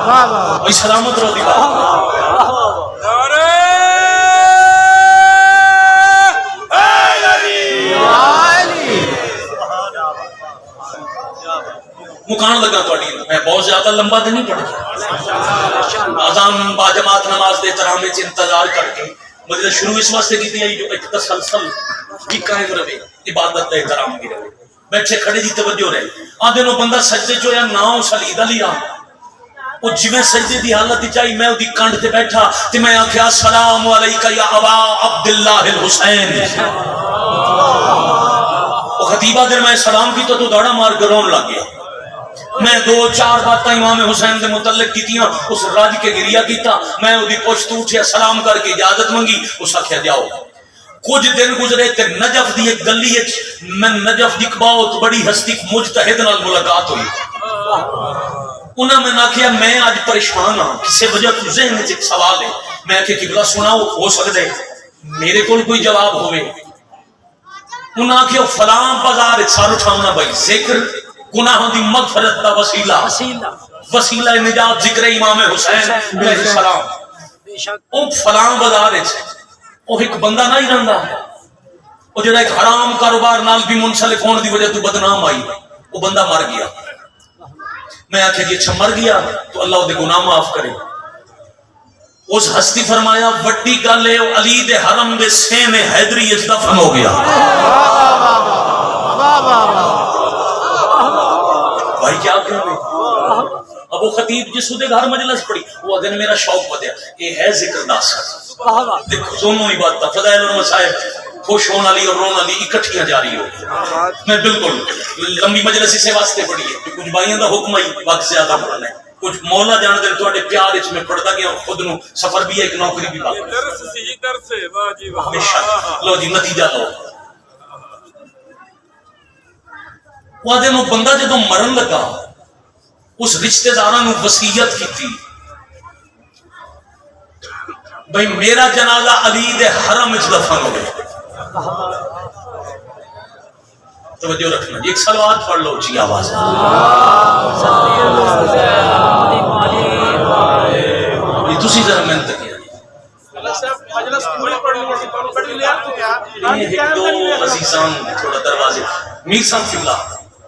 بھائی سلامت رو دی بات. مکان لگا تو میں بہت زیادہ لمبا تو نہیں پڑھا. اذان با جماعت نماز دے احترام وچ انتظار کر کے مجھے شروع اس واسطے کی تھی جو ایک تسلسل بھی قائم رہے، عبادت دے احترام بھی رہے، بیٹھے کھڑے دی توجہ رہے. آدھے نو بندہ سجدے چ ہویا نام سلید علی آ وہ جویں سجدے دی حالت وچ آئی میں اودی کنڈ تے بیٹھا تے میں آکھیا السلام علیکہ یا ابا عبداللہ الحسین. وہ خطیبہ دن میں سلام کی تو دوڑا مار کے رون لگ گیا. میں دو چار باتیں امام حسین دے متعلق کیتیاں اس راج کے گریا کیتا. میں اودی پوچھ تو اٹھیا سلام کر کے اجازت منگی. اس آخیا جاؤ. کچھ دن گزرے تے نجف دی ایک گلی میں نجف دی بہت بڑی ہستی مجتہد نال ملاقات ہوئی. انہاں میں آخیا میں آج پریشان ہاں کسی وجہ تو ذہن وچ ایک سوال ہے. میں آخیا قبلہ سناؤ ہو سکتا ہے میرے کول کوئی جواب ہوئے. انہاں آخیا فلاں بازار سال اٹھاؤنا بھائی ذکر گناہوں دی مغفرت دا وسیلہ نجات ذکر امام حسین علیہ السلام. او فلاں بازار او ایک بندہ نہیں رہندا او جڑا ایک حرام کاروبار نال بھی منسلک ہونے دی وجہ تو بدنام آئی. وہ بندہ مر گیا. میں آخیا جی اچھا مر گیا تو اللہ دے گناہ معاف کرے. اس ہستی فرمایا وڈی گل ہے علی دے حرم دے سین حیدری اس دفن ہو گیا. بھائی کیا کہہ رہے؟ اب وہ خطیب جس دے گھر مجلس پڑی وہ اگن میرا شوق بدیا. یہ ہے ذکر ناصر. دیکھو دونوں ہی بات فضائل اور مسائل خوش ہونا لی اور رونا لی اکٹھیاں جاری ہو. میں بالکل لمبی مجلس اسے واسطے پڑھی ہے کچھ بھائیوں دا حکم آئی وقت زیادہ پڑھنا ہے. کچھ مولا جان دے تواڈے پیار وچ میں پڑھدا گیا خود نو سفر بھی ہے ایک نوکری بھی باقی درس سی درس واہ جی واہ. لو جی نتیجہ لو. وہ دے نو بندہ جدوں مرن لگا اس رشتہ داراں نو وصیت کیتی بھائی میرا جنازہ علی دے حرم وچ دفن ہوے. توجہ رکھنا ایک صلوات پڑھ لو اونچی آواز میں. تسی ذرا محنت کیا ایک دو عزیزان تھوڑا دروازے میر صاحب قبلہ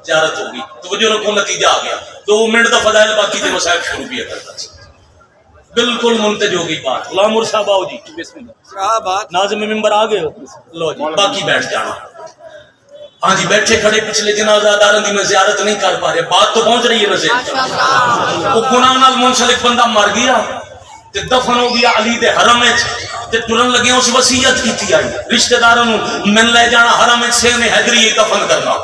زیارت ہوگی توجہ رکھو نتیجہ آ گیا 2 منٹ دا فضائل باقی تے مسائل شروع بھی کرتا بالکل منتج ہو گئی بات غلام صاحب آؤ جی بسم اللہ کیا بات ناظم ممبر آ گئے ہو لو جی باقی بیٹھ جانا ہاں جی بیٹھے کھڑے پچھلے جنازہ دارن دی میں زیارت نہیں کر پا رہے بات تو پہنچ رہی ہے نظر وہ گناہ نال منسلک بندہ مر گیا تے دفن ہو گیا علی دے حرم وچ تے ٹرن لگے اس وصیت کیتی آئی رشتہ داراں نوں من لے جانا حرم وچ سے نے حیدری دفن کرنا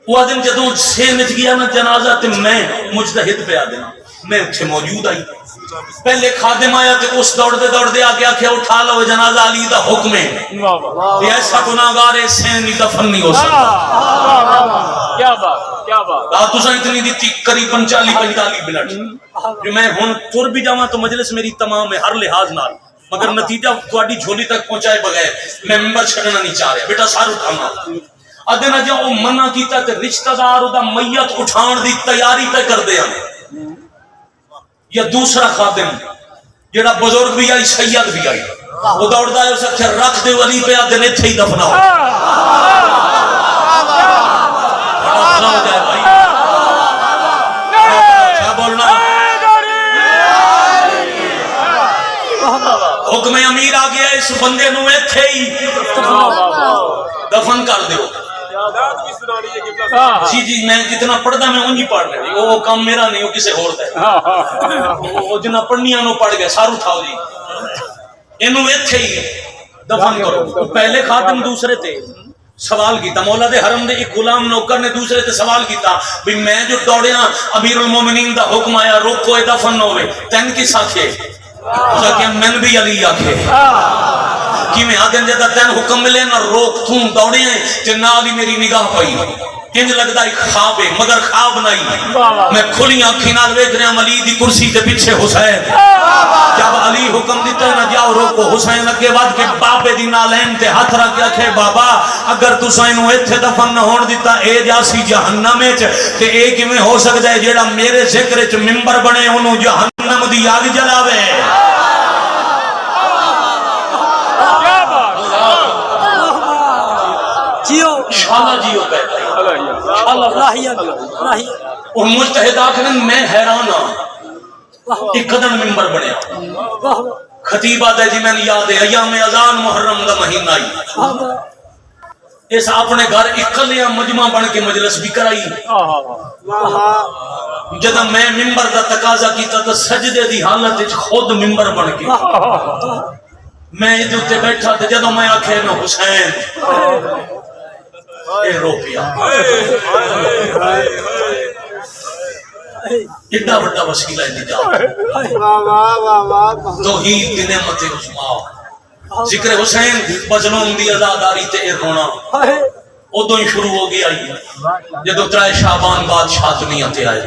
وہ دن جدوں سے نچ گیا نا جنازہ تے میں مجتہد پہ آ دینا میں اتنے موجود آئی پہلے خادم آیا تے اس دوڑ دے آگے آکھیا اٹھا لو جنازہ علی دا حکم ہے یہ ایسا گناہگار ہے سے نہیں دفن نہیں ہو سکتا کیا بات رات تساں اتنی دیتی قریب 40-45 منٹ جو میں ہن تر بھی جاواں تو مجلس میری تمام ہے ہر لحاظ نال مگر نتیجہ تہاڈی جھولی تک پہنچائے بغیر میں ممبر چھڈنا نہیں چاہ رہا بیٹا سار اٹھانا ادن جو منع کیتا تے رشتہ دار دا میت اٹھان دی تیاری تے کر دے ہیں یا دوسرا خادم جڑا بزرگ بھی آئی سید بھی آئی وہ دوڑدا ہے اس اکھے رکھ دے ولی پہ ادن ایتھے ہی دفناؤ بڑا ہو جائے بھائی کیا بولنا حکم امیر آ گیا اس بندے نو ایتھے ہی دفن کر دیو جی جی میں جتنا پڑھدا میں انہی پڑھ رہا جی وہ کام میرا نہیں وہ کسی اور دا ہے وہ جنا پڑھنیاں نو پڑھ گئے سار اٹھاؤ جی اینو ایتھے ہی دفن کرو پہلے خاتم دوسرے تھے سوال کیتا مولا دے حرم دے ایک غلام نوکر نے دوسرے تے سوال کیتا بھی میں جو دوڑیا امیر المومنین دا حکم آیا روکو اے دفن نہ ہوئے تین کی ساکھے کہ من بھی علی آکھے کہ میں آدھیں جدہ تین حکم ملے نہ روک تھوں دوڑے ہیں کہ نالی میری نگاہ پئی کنج لگتا ایک خواب ہے مگر خواب نہیں میں کھلی آنکھی نال ویکھ رہا علی دی کرسی تے پیچھے حسین جب علی حکم دیتا ہے نہ جاؤ روکو حسین اگے ود کے بابے دی نالین تے ہاتھ رکھ کے آکھے بابا اگر تساں اینو ایتھے دفن نہ ہون دیتا اے جاسی جہنم وچ تے اے کیویں ہو سکدا ہے جیڑا میرے ذکر وچ منبر بنے اونوں جہنم دی آگ جلاوے جیو شالا جیو کہتا ہے اور مجتہد آخرن میں حیران ہوں ایک قدم ممبر بنیا خطیب آدھے جی میں نے یاد ہے ایام اذان محرم دا مہینہ آئی اس اپنے گھر اکلیاں مجمع بن کے مجلس بھی کرائی جدہ میں ممبر دا تقاضا کیتا تو سجدے دی حالت خود ممبر بن کے میں ادھر تے بیٹھا تھا جدہ میں آکھے نا حسین اے رو پیا اتنا بڑا وسیلہ انتجاب توحید کی نعمت عظمیٰ ذکر حسین بجنوں دی ازاداری تے رونا ادو ہی شروع ہو گیا جدو ترائے شعبان بعد شادنیاں تے آئے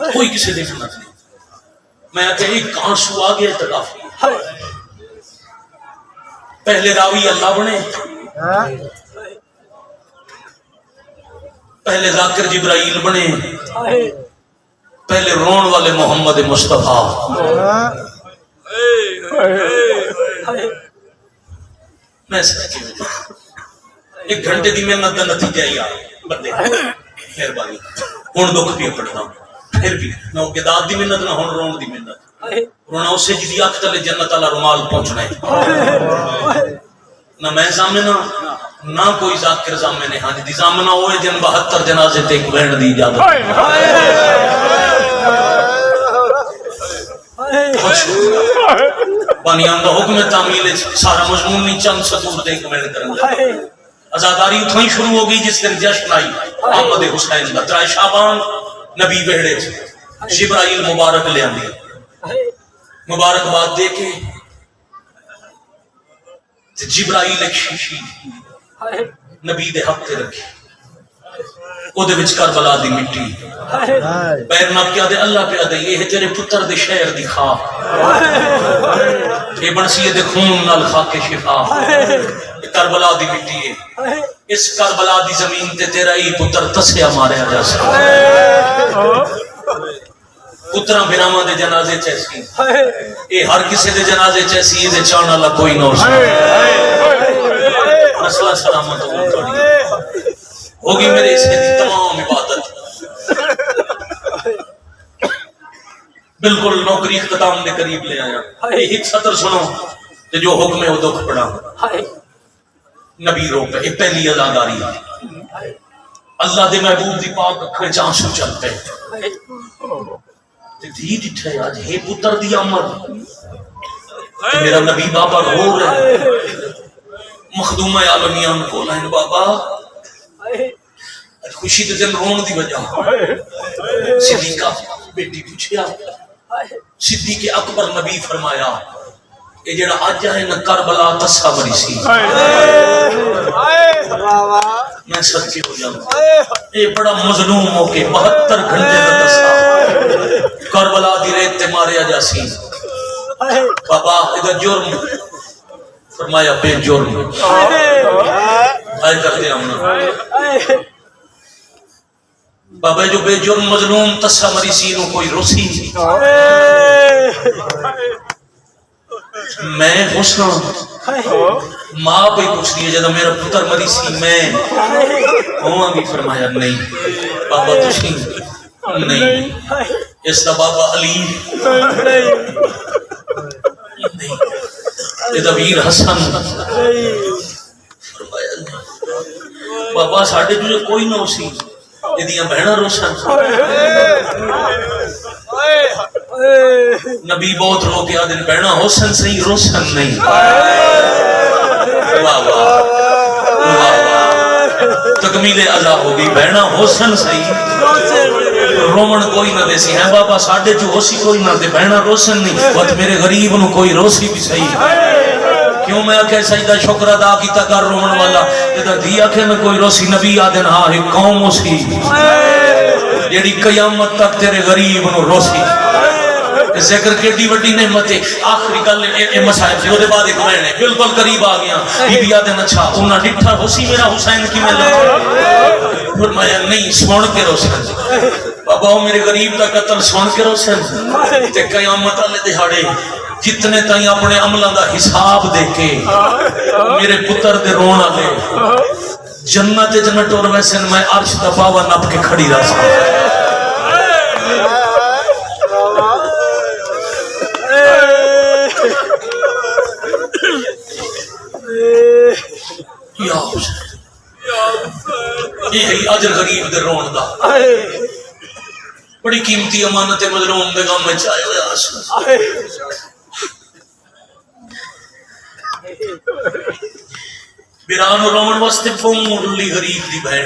کوئی کسی دی سنت نہیں میں کہ ایک آنسو آگے تکافی پہلے راوی اللہ بنے پہلے ذاکر جبرائیل بنے پہلے رون والے محمد مصطفیٰ میں ایک گھنٹے دی محنت کا نتیجہ ہی آ بندے مہربانی ہوں دکھ بھی پڑھنا پھر بھی نہ گداد دی محنت نہ ہوں رون دی محنت رونا اسے جدی اکھ تلے جنت والا رومال پہنچنا ہے نہ میں زامنہ نہ کوئی ذاکر زامنے ہاں جدی زامنہ ہوئے جن 72 جنازے تے ایک بینڈ دی اجازت بانیان دا حکم تعمیل سارا مضمون نہیں چند سطور تے ایک بینڈ کرن گے ازاداری اتھوں ہی شروع ہو گئی جس دن جشن آئی احمد حسین کا ترائے شعبان نبی بہڑے جبرائیل مبارک لے آندی مبارکباد دے کے جبرائیل ایک شیشی نبی دے حق تے رکھی او دے وچ کربلا دی مٹی پیر نہ کیا دے اللہ پہ دے یہ تیرے پتر دے شہر دی خواہ یہ بنسی دے خون نال خاک شفا کربلا دی مٹی ہے اس کربلا دی زمین تے تیرا ہی پتر تسیا ماریا جا سکتا پتراں بھراواں دے جنازے چیسی اے ہر کسی دے جنازے چیسی یہ چاہنے والا کوئی نہ ہو سکتا مسئلہ سلامت ہوگی میرے اسے دی تمام عبادت بالکل نوکری اختتام دے قریب لے آیا ایک سطر سنو کہ جو حکم ہے وہ دکھ پڑا نبی رو پہ پہلی ازاداری اللہ دے محبوب دی پاک اکھڑے چانسو چلتے دھی ڈٹھے آج ہے پتر دی عمر میرا نبی بابا رو رہے مخدومہ عالمیان کو لائن بابا خوشی دے دن رون دی وجہ صدیقہ بیٹی پوچھیا صدیق اکبر نبی فرمایا یہ جڑا آج ہے نہ کربلا تسا بری سی میں سچے ہو جاؤں یہ بڑا مظلوم ہو کے 72 گھنٹے کا تسا کربلا دی ریت تے ماریا جاسی بابا ادھر جرم فرمایا بے جرم آئے کرتے ہم بابا جو بے جرم مظلوم تسا مری سی نو کوئی روسی میں حسن ماں پہ پوچھ دیئے جب میرا پتر مری سی میں ہوا بھی فرمایا نہیں بابا تشی نہیں اس دا بابا علی نہیں یہ ویر حسن فرمایا نہیں بابا ساڑھے تجھے کوئی نہ ہو سی یہ دیا بہنہ روشن نبی بہت رو کے آدھن بہنہ حسن صحیح روشن نہیں واہ واہ تکمیل عزا ہوگی بہنہ حسن صحیح رومن کوئی نہ دے سی ہے بابا ساڑھے جو ہو سی کوئی نہ دے بہنہ روشن نہیں وقت میرے غریب نو کوئی روسی بھی صحیح کیوں میں آکھے سجدہ شکر ادا کیتا کر رومن والا جدہ دی آکھے میں کوئی روسی نبی آدھن ہاں ایک قوم ہو سی جیڑی قیامت تک تیرے غریب نو روسی ذکر کے ڈی وڈی نعمت آخری گل اے مسائل سے دے بعد ایک مہینے بالکل قریب آ گیا بی بی آدھن اچھا انہاں ڈٹھا ہوسی میرا حسین کی میں لگا فرمایا نہیں سن کے روشن بابا میرے غریب کا قتل سن کے روشن تے قیامت والے دہاڑے جتنے تائیں اپنے عملوں دا حساب دے کے میرے پتر دے رونا دے جنت جنت اور ویسے میں عرش دا باوا نپ کے کھڑی رہ سکتا یا حسین یہ اجر غریب دے رون دا بڑی قیمتی امانت مظلوم دے غم میں چاہے ہویا حسین بیران و رومن واسطے پولی غریب دی بہن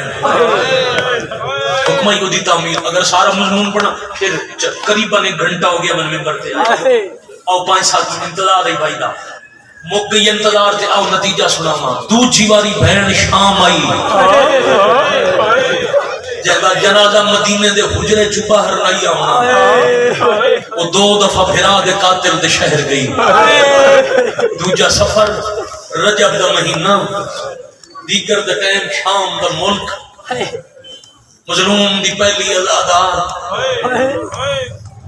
حکمہ کو دی تعمیر اگر سارا مضمون پڑھا پھر قریباً 1 گھنٹہ ہو گیا من میں کرتے آؤ 5 سال انتظار ہے بھائی دا مک گئی انتظار تے آؤ نتیجہ سناما دوجی واری بہن شام آئی جگہ جنازہ مدینے دے حجرے چ باہر نہیں آنا وہ 2 دفعہ پھرا دے قاتل دے شہر گئی دوجا سفر رجب دا مہینہ دیگر دا ٹائم شام دا ملک مظلوم دی پہلی ازادار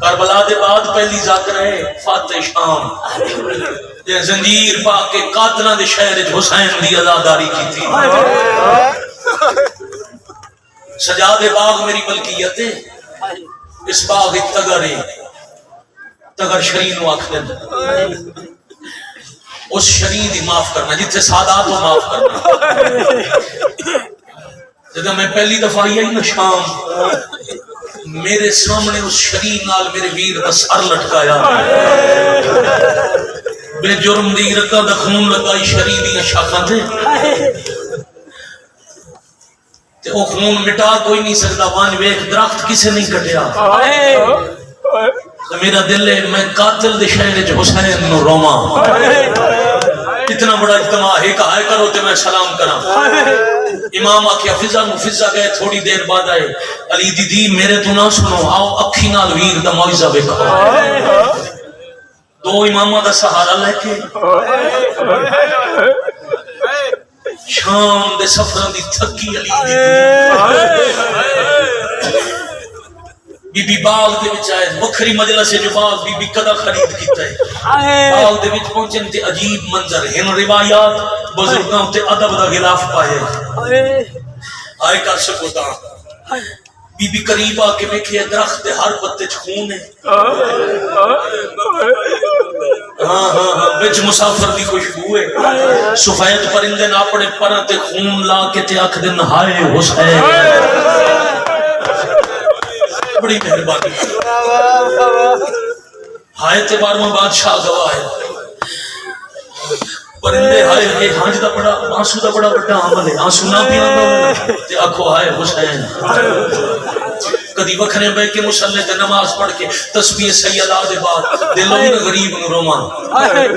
کربلا دے بعد پہلی ذاکر ہے فاتح شام زنجیر پا کے قاتلہ دے شہر حسین دی ازاداری کی تھی سجاد باغ میری ملکیت ہے اس باغ تگر ہے تگر شرین واقع اس شرین ہی معاف کرنا جتنے سادات کو معاف کرنا جب میں پہلی دفعہ آئی نا شام میرے سامنے اس شرین نال میرے ویر کا سر لٹکایا بے جرم دی رکا دا خون لگائی شرین دی شاخاں تھے تے او خون مٹا کوئی نہیں سکتا وان ویک درخت کسے نہیں کٹیا میرا دل ہے میں قاتل دے شہر حسین نو روما اتنا بڑا اجتماع ہے کہ آئے کرو تے میں سلام کرا امام آکھیا فضا مفضا گئے تھوڑی دیر بعد آئے علی دیدی میرے تو نہ سنو آؤ اکھی نال ویر دا معجزہ ویکھو 2 امامہ دا سہارا لے کے شام دے سفران دی تھکی علی دی بی بی باغ دے وچ آئے وکھری مجلس جو باغ بی بی کدا خرید کیتا ہے باغ دے وچ پہنچن تے عجیب منظر ہن روایات بزرگاں تے ادب دا غلاف پائے آئے کر سکو تا بی بی قریب آ کے ویکھے درخت دے ہر پتے چ خون ہے ہاں وچ مسافر دی خوشبو ہے سفید پرندے نہ اپنے پراں تے خون لا کے تے آکھ دن ہائے حسین بڑی مہربانی ہائے تے بارواں بادشاہ گواہ ہے پرندے ہائے یہ ہنج دا بڑا آنسو دا بڑا بڑا عمل ہے آنسو نہ پیاں تے آکھو ہائے حسین کدی وکھرے بے کے مصلی تے نماز پڑھ کے تسبیح سیدہ دے بعد دلوں بھی غریب نو روما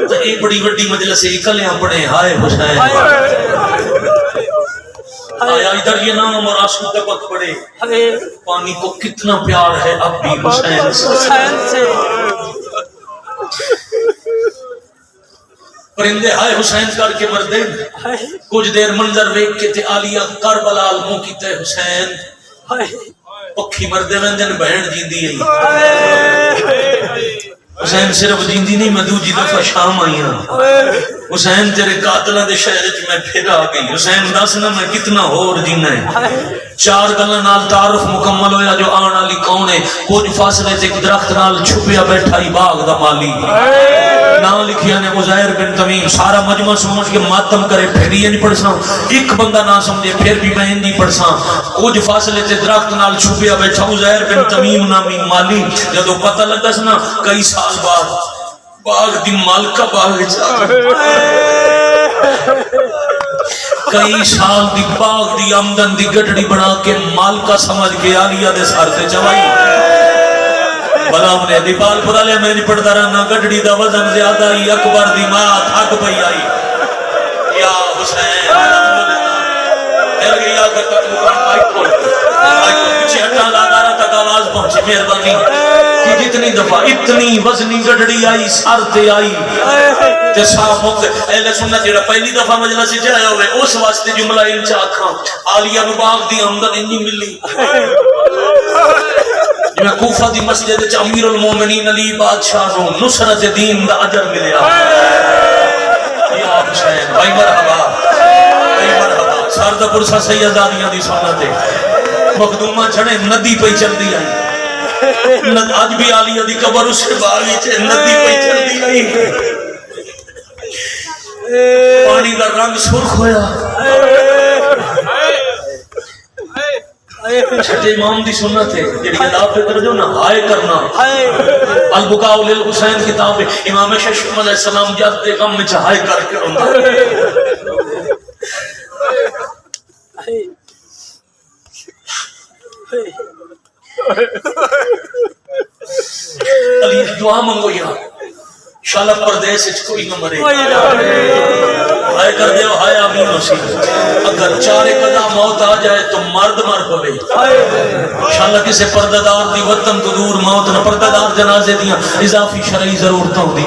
تے ایک بڑی وڈی مجلس اکلیاں پڑھے ہائے حسین آیا ادھر یہ نام اور آنسو دبک پڑے پانی کو کتنا پیار ہے اب بھی حسین سے پرندے ہائے حسین کر کے مردے کچھ دیر منظر ویک کے تے آلیہ کربلا المو کی تے حسین پکھی مردے ویندن بہن جیندی ہے حسین صرف جیندی نہیں میں دوجی دفعہ شام آئی ہوں حسین تیرے قاتلہ دے شہر چ میں پھر آ گئی حسین دسنا میں کتنا اور جینا ہے چار گلاں نال تعارف مکمل ہویا جو آن والی کون ہے کچھ فاصلے تے درخت نال چھپیا بیٹھا ہی باغ دا مالی نام لکھیا نے عزیر بن تمیم سارا مجمع سمجھ کے ماتم کرے پھر یہ نہیں پڑھ ساں ایک بندہ نہ سمجھے پھر بھی میں نہیں پڑھ ساں کچھ فاصلے تے درخت نال چھپیا بیٹھا عزیر بن تمیم نامی مالی جدو پتہ لگا سنا کئی سال بعد باغ دی مالکہ باغ کئی سال دی باغ دی آمدن دی گٹڑی بنا کے مالکہ سمجھ کے آلیہ دے سار تے چوائی بلا انہیں دیپال پڑھا لیا میں نہیں پڑھتا رہا گٹڑی دا وزن زیادہ ہی اکبر دی ماں تھک پئی آئی یا حسین پھر گیا کرتا مقام آئی پیچھے ہٹا لادا رہا تک آواز پہنچے مہربانی کہ جتنی دفعہ اتنی وزنی گٹڑی آئی سار تے آئی تے صاحب ہوتے اہل سنت جڑا پہلی دفعہ مجلس سے جائے ہوئے اس واسطے جملہ انچا آکھاں آلیہ نباغ دی آمدن انی ملی میں کوفہ دی مسجد وچ امیر المومنین علی بادشاہ نو نصرت دین دا اجر ملیا یا حسین بھائی مرحبا سردہ پرسا سیدانیاں دی سنت ہے مخدومہ چھڑے ندی پہ چل دی آئی آج بھی آلیہ دی قبر اس سے باغی چھے ندی پہ چل دی آئی پانی دا رنگ سرخ ہویا چھٹے امام دی سنت ہے جڑی کتاب پہ درجو نہ ہائے کرنا البکاء للحسین کتاب ہے امام ششم علیہ السلام جاتے غم میں چاہائے کر کے رونا علی دعا منگو یا شالب پردیس اچھ کوئی نہ مرے ہائے کر دے ہائے آمین حسین اگر چارے قضا موت آ جائے تو مرد مر پوے انشاءاللہ کسے پرددار دی وطن تو دور موت نہ پرددار جنازے دیاں اضافی شرعی ضرورتوں دی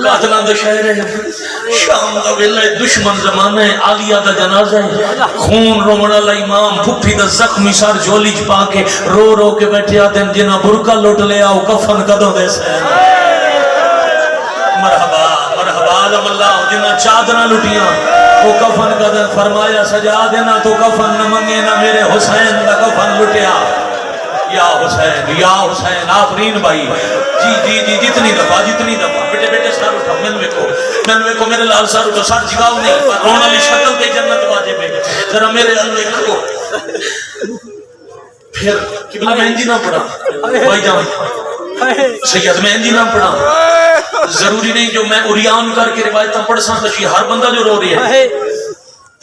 قاتلان دا شہر ہے شام دا ویلہ دشمن زمانہ ہے آلیہ دا جنازہ ہے خون رومڑا امام پھپھی دا زخمی سار جھولی چپا کے رو رو کے بیٹھے آتے ہیں جنہ برکہ لوٹ لے آؤ کفن قدوں دے سے مرحبا مرحبا عالم اللہ جنہ چادرہ لٹیاں وہ کفن قدر فرمایا سجا دینا تو کفن نہ منگے نہ میرے حسین دا کفن لٹیا یا حسین آفرین بھائی جی جتنی دفعہ بیٹے بیٹے سار اٹھا میں کو میرے لال سار اٹھا سار جگاؤ نہیں رونا لی شکل دے جنت واجب ہے ذرا میرے اللہ کو پھر قبلہ مہندی نہ پڑھا بھائی جان سید مہندی نہ پڑھا ضروری نہیں جو میں اریان کر کے روایتاں پڑھ ساں تشی ہر بندہ جو رو رہی ہے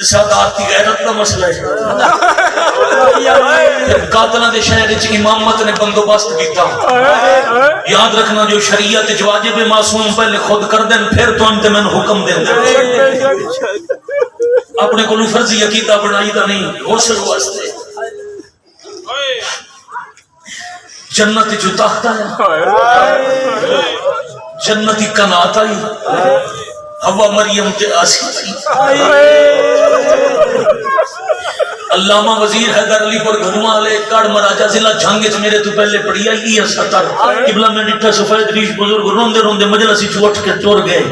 سادات کی غیرت کا مسئلہ ہے قاتلہ دے شہر چی امامت نے بندوبست کیتا یاد رکھنا جو شریعت جواجب معصوم پہلے خود کر دیں پھر تو انتے میں حکم دیں اپنے کو فرضی عقیدہ بنائی دا نہیں غسل واسطے جنت جو تاختہ ہے جنتی کنات آئی ہوا مریم کے آسی تھی علامہ وزیر حیدر علی پر گھنوا لے کڑ مراجہ ضلع جھانگے چ میرے تو پہلے پڑھی آئی ہے 70 قبلہ میں ڈٹھا سفید ریش بزرگ روندے روندے مجلس وچ اٹھ کے ٹر گئے.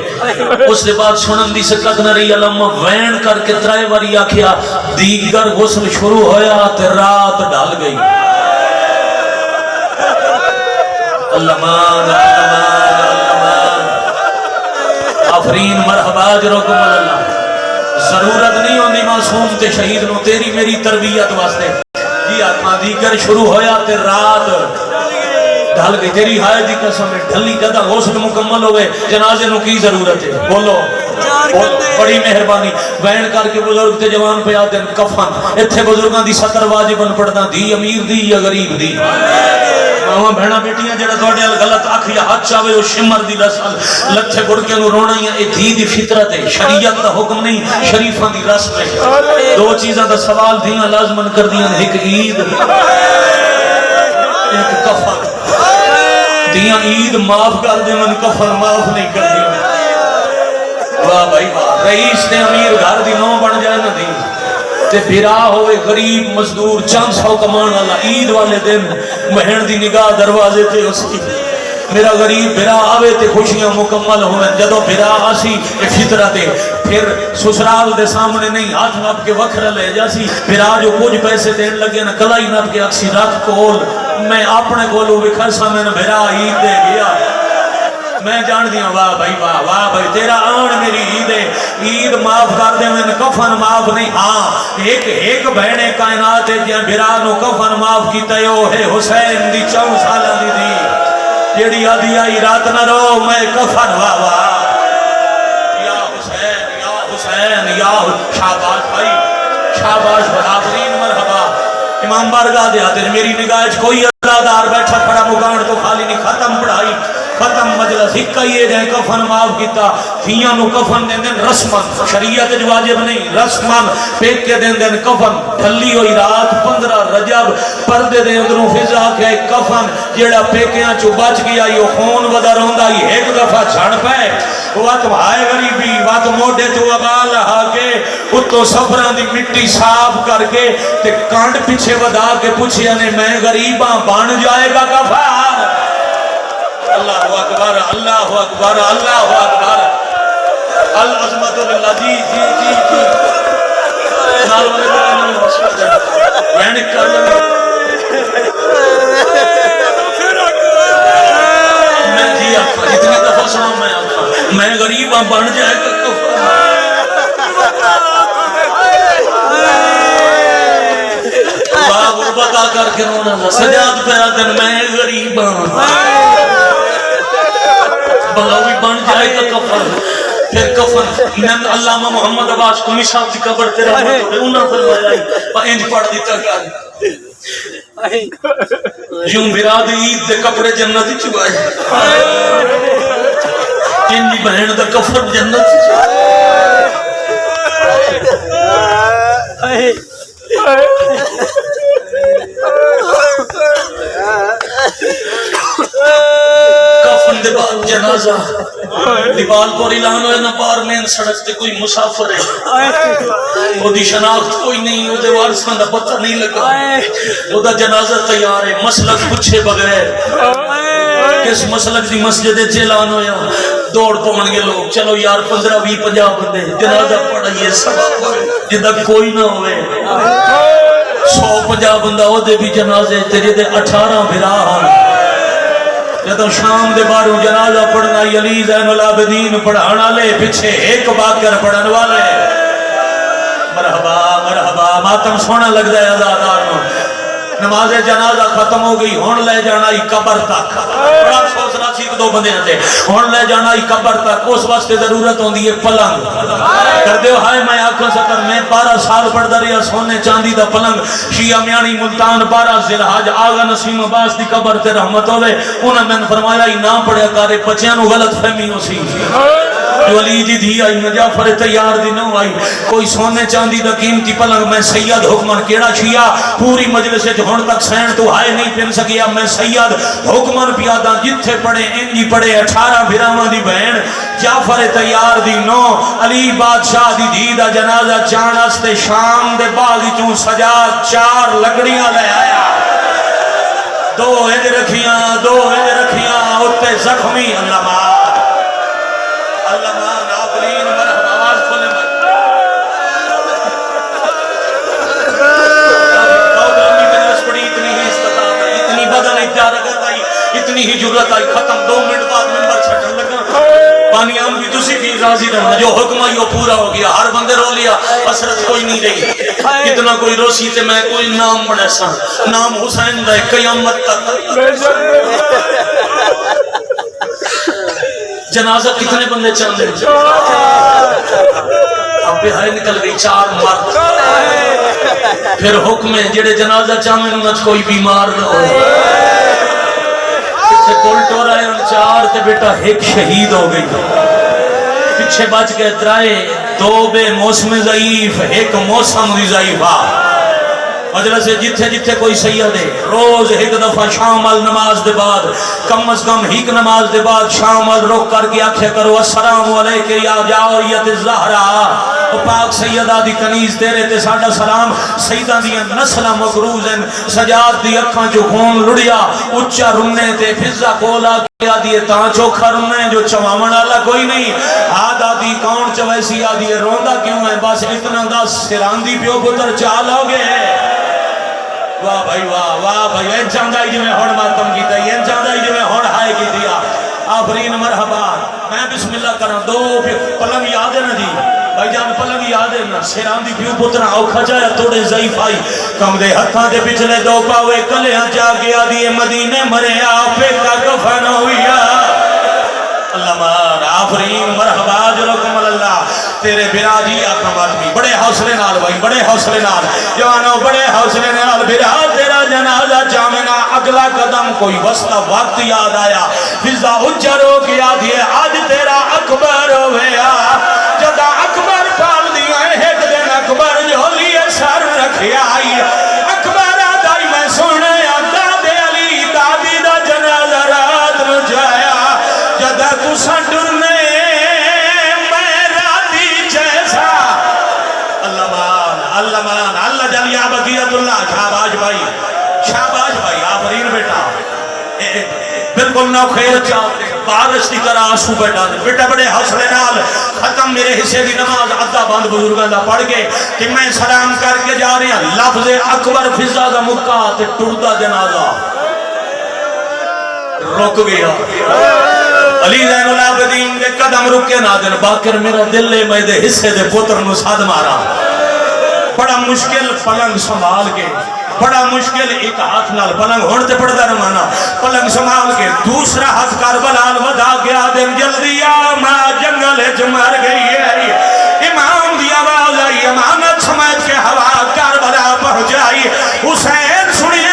اس دے بعد سنن دی سکت نہ رہی. علامہ وین کر کے ترائے واری آکھیا دیگر غسل شروع ہویا تے رات ڈال گئی. علامہ آفرین مرحبا جرکم اللہ. ضرورت نہیں ہوندی معصوم تے شہید نو تیری میری تربیت واسطے. جی آتما دیگر شروع ہویا تے رات ڈھل گئی. تیری ہائے دی قسم ہے ڈھلی جدا غسل مکمل ہوئے جنازے نو کی ضرورت ہے؟ بولو بڑی مہربانی. وین کر کے بزرگ تے جوان پہ آدن کفن اتھے بزرگاں دی 70 واجبن پڑھنا دی امیر دی یا غریب دی. ماں بہنا بیٹیاں جڑا تواڈے ال غلط آکھ یا ہاتھ چاوے او شمر دی رسل لتھے گڑکے نو رونا یا اے دھی دی فطرت ہے. شریعت دا حکم نہیں شریفاں دی رسم ہے. دو چیزاں دا سوال دیاں لازمن کر دیاں ایک عید ایک کفن. دیاں عید معاف کر دے من کفن معاف نہیں کر دی. واہ بھائی واہ. رئیس تے امیر گھر دی نو بن جائے نہ دی تے بھرا ہوئے غریب مزدور 400 کمان والا عید والے دن مہن دی نگاہ دروازے تے اس کی میرا غریب بھرا آوے تے خوشیاں مکمل ہوئے. جدو بھرا آسی اے فطرت ہے. پھر سسرال دے سامنے نہیں ہاتھ نپ کے وکھرا لے جاسی. بھرا جو کچھ پیسے دین لگے نا کلائی نپ کے اکسی رکھ کول میں اپنے کولو وکھر سا میں بھرا عید دے گیا. میں جان دیا واہ بھائی واہ بھائی تیرا آن میری عید ہے. عید معاف کر دے میں کفن معاف نہیں. ہاں ایک بہنے کائنات ہے جہاں بھرا نو کفن معاف کیتا ہے حسین دی 4 سالہ دی دی جیڑی آدھی آئی رات نہ رو میں کفن واہ واہ یا حسین یا شاباش بھائی شاباش بہادرین مرحبا. امام بارگاہ دے آتے میری نگاہ کوئی ادادار بیٹھا کھڑا مکان تو خالی نہیں. ختم پڑھائی ختم مجلس ہکا یہ جائے کفن معاف کیتا. تھیاں نو کفن دیں دیں رسمن شریعت جو واجب نہیں رسمن پیک کے دیں دیں کفن. ڈھلی ہوئی رات 15 رجب پردے دیں اندروں فضا کے کفن جیڑا پیکیاں چو بچ گیا یہ خون ودا روندا ہی ایک دفعہ چھڑ پہ وقت ہائے غریبی وقت موڈے تو ابال آگے اتو سفران دی مٹی صاف کر کے تے کانڈ پیچھے ودا کے پوچھیا نے میں غریباں بان جائے گا کفن. اللہ اکبر اللہ اکبر اللہ اکبر العظمت للہ. جی جی جی جی نال والے میں مسئلہ ہے وین کر لیں میں جی آپ اتنی دفعہ سنا میں غریباں بن جائے گا باغ غربت کر کے رونا سجاد پہ آدن میں غریباں بلاوی بن جائے گا کفن. پھر کفن نند علامہ محمد عباس قمی صاحب کی قبر تیرا ہوئے انہاں فرمایا انج پڑھ دیتا کر یوں براد عید دے کپڑے جنتی چوائے انجی بہن دا کفن جنت کفن دے بعد جنازہ دیوال پر اعلان ہوئے نہ پار مین سڑک تے کوئی مسافر ہے وہ دی شناخت کوئی نہیں وہ دے وارثاں دا پتہ نہیں لگا وہ دا جنازہ تیار ہے مسلک پوچھے بغیر کس مسلک دی مسجد تے اعلان ہویا دوڑ پون گے لوگ چلو یار 15 20 50 بندے جنازہ پڑھائیے سبب ہوئے جدا کوئی نہ ہوئے 150 بندہ ہو دے بھی جنازے تیرے دے 18 بھرا ہوں. جدو شام دے باروں جنازہ پڑھنا علی زین العابدین پڑھانا لے پیچھے ایک باکر پڑھن والے مرحبا مرحبا ماتم سونا لگ جائے ازادار نو. نماز جنازہ ختم ہو گئی ہون لے جانا ہی قبر تک بڑا افسوس راسی دو بندے نہ تھے ہون لے جانا ہی قبر تک اس واسطے ضرورت ہوندی ہے پلنگ کر دیو ہائے میں آنکھوں سکر میں 12 سال پڑھدا رہیا سونے چاندی دا پلنگ شیعہ میانی ملتان 12 ذوالحج آغا نسیم عباس دی قبر تے رحمت ہوے انہاں میں فرمایا ہی نہ پڑھیا کرے بچیاں نو غلط فہمی ہو سی جو علی دی دھی آئی میں جعفر تیار دی نو آئی کوئی سونے چاندی دا قیمتی پلنگ میں سید حکمن کیڑا شیعہ پوری مجلس جو ہون تک سین تو ہائے نہیں پھن سکیا میں سید حکمن پیادا جتھے پڑے انجی پڑے 18 بھراواں دی بہن جعفر تیار دی نو علی بادشاہ دی دھی دا جنازہ جان واسطے شام دے باغ چوں سجا 4 لکڑیاں لے آیا، 2 انج رکھیاں اتے زخمی علامہ ناظرین مرحبا آواز کھولے اتنی بدن اجازت آئی، اتنی ہی جرت آئی، ختم 2 منٹ بعد ممبر چھٹن لگا، پانی آم بھی تسی بھی راضی رہنا، جو حکم آئی وہ پورا ہو گیا، ہر بندے رو لیا، حسرت کوئی نہیں رہی، کتنا کوئی روسی تے میں کوئی نام بڑھے سا، نام حسین دے قیامت تک۔ جنازہ کتنے بندے چاندے اب بہائی نکل گئی 4 مرد، پھر حکم ہے جڑے جنازہ چاندے انہاں کوئی بیمار نہ ہو، پیچھے کل ٹورا ہے 4 تے بیٹا 1 شہید ہو گئی، پیچھے بچ گئے 3، 2 بے موسم ضعیف، 1 موسم دی ضعیفہ۔ مجلس سے جتھے کوئی سید ہے روز 1 دفعہ شام نماز دے بعد کم از کم 1 نماز دے بعد شام روک کر کے آکھے کرو السلام علیکہ یا جاریت الزہرا، پاک سیدہ دی کنیز تیرے تے ساڈا سلام، سیدہ دی نسلہ مغروز ہیں، سجاد دی اکھاں جو خون لڑیا اچھا رنے تے فضا کولا کیا دیئے تاں چوکھا رنے جو چوامن اللہ کوئی نہیں، آدھا دی کون چویسی آدھی روندہ کیوں ہے، بس اتنا دا سراندی پیو پتر چالو گے۔ واہ بھائی واہ بھائی، این چاندائی جو میں ہوڑ ماتم کی تھی، این چاندائی جو میں ہوڑ ہائے کی دیا، آفرین مرحبا۔ میں بسم اللہ کرنا 2 پلنگ یاد ہے نا جی بھائی جان، پلنگ یاد ہے نا، سیران دی پیو پترہ اوکھا جایا توڑے ضعیف آئی، کم دے ہتھاں دے پچھلے 2 پاوے کلیاں جا گیا دیئے مدینے مرے آپے کا کفن ہویا۔ اللہ مار آفرین مرحبا جلوکم اللہ، تیرے براجی آقا آدمی بڑے حوصلے نال بھائی، بڑے حوصلے نال جوانوں، بڑے حوصلے نال برا تیرا جنازہ جامنا، اگلا قدم کوئی وسطہ وقت یاد آیا، فضا اجر ہو گیا دیئے آج تیرا اکبر ہویا، جدا اکبر پال دیا ایک دن اکبر جو لیے سر رکھے آئی، اکبر آدائی میں سونے دادے علی دادی دا جنازہ رات نو جایا، جدا تو سنڈرنے اللہ جلیا بقیت اللہ شہباز بھائی آفرین بیٹا بالکل نو خیر چاہتے بارش دی طرح آنسو بیٹا بڑے حوصلے نال ختم میرے حصے دی نماز عدہ بند بزرگاں دا پڑھ کے کہ میں سلام کر کے جا رہے ہیں، لفظ اکبر فضا دا مکہ تے ٹردہ جنازہ رک گیا، علی زین العابدین دے قدم رکے نہ دن، باکر میرا دل لے میں دے حصے دے پتر نو ساتھ مارا، بڑا مشکل پلنگ سنبھال کے، بڑا مشکل ایک ہاتھ نال پلنگ ہوڑتے پڑتا رمانا، پلنگ سنبھال کے دوسرا ہاتھ کربلال ودا گیا دن جلدی ماں جنگل مر گئی ہے، امام دی آواز آئی، امامت سمجھ کے ہوا کربلا پہنچائی، حسین سنی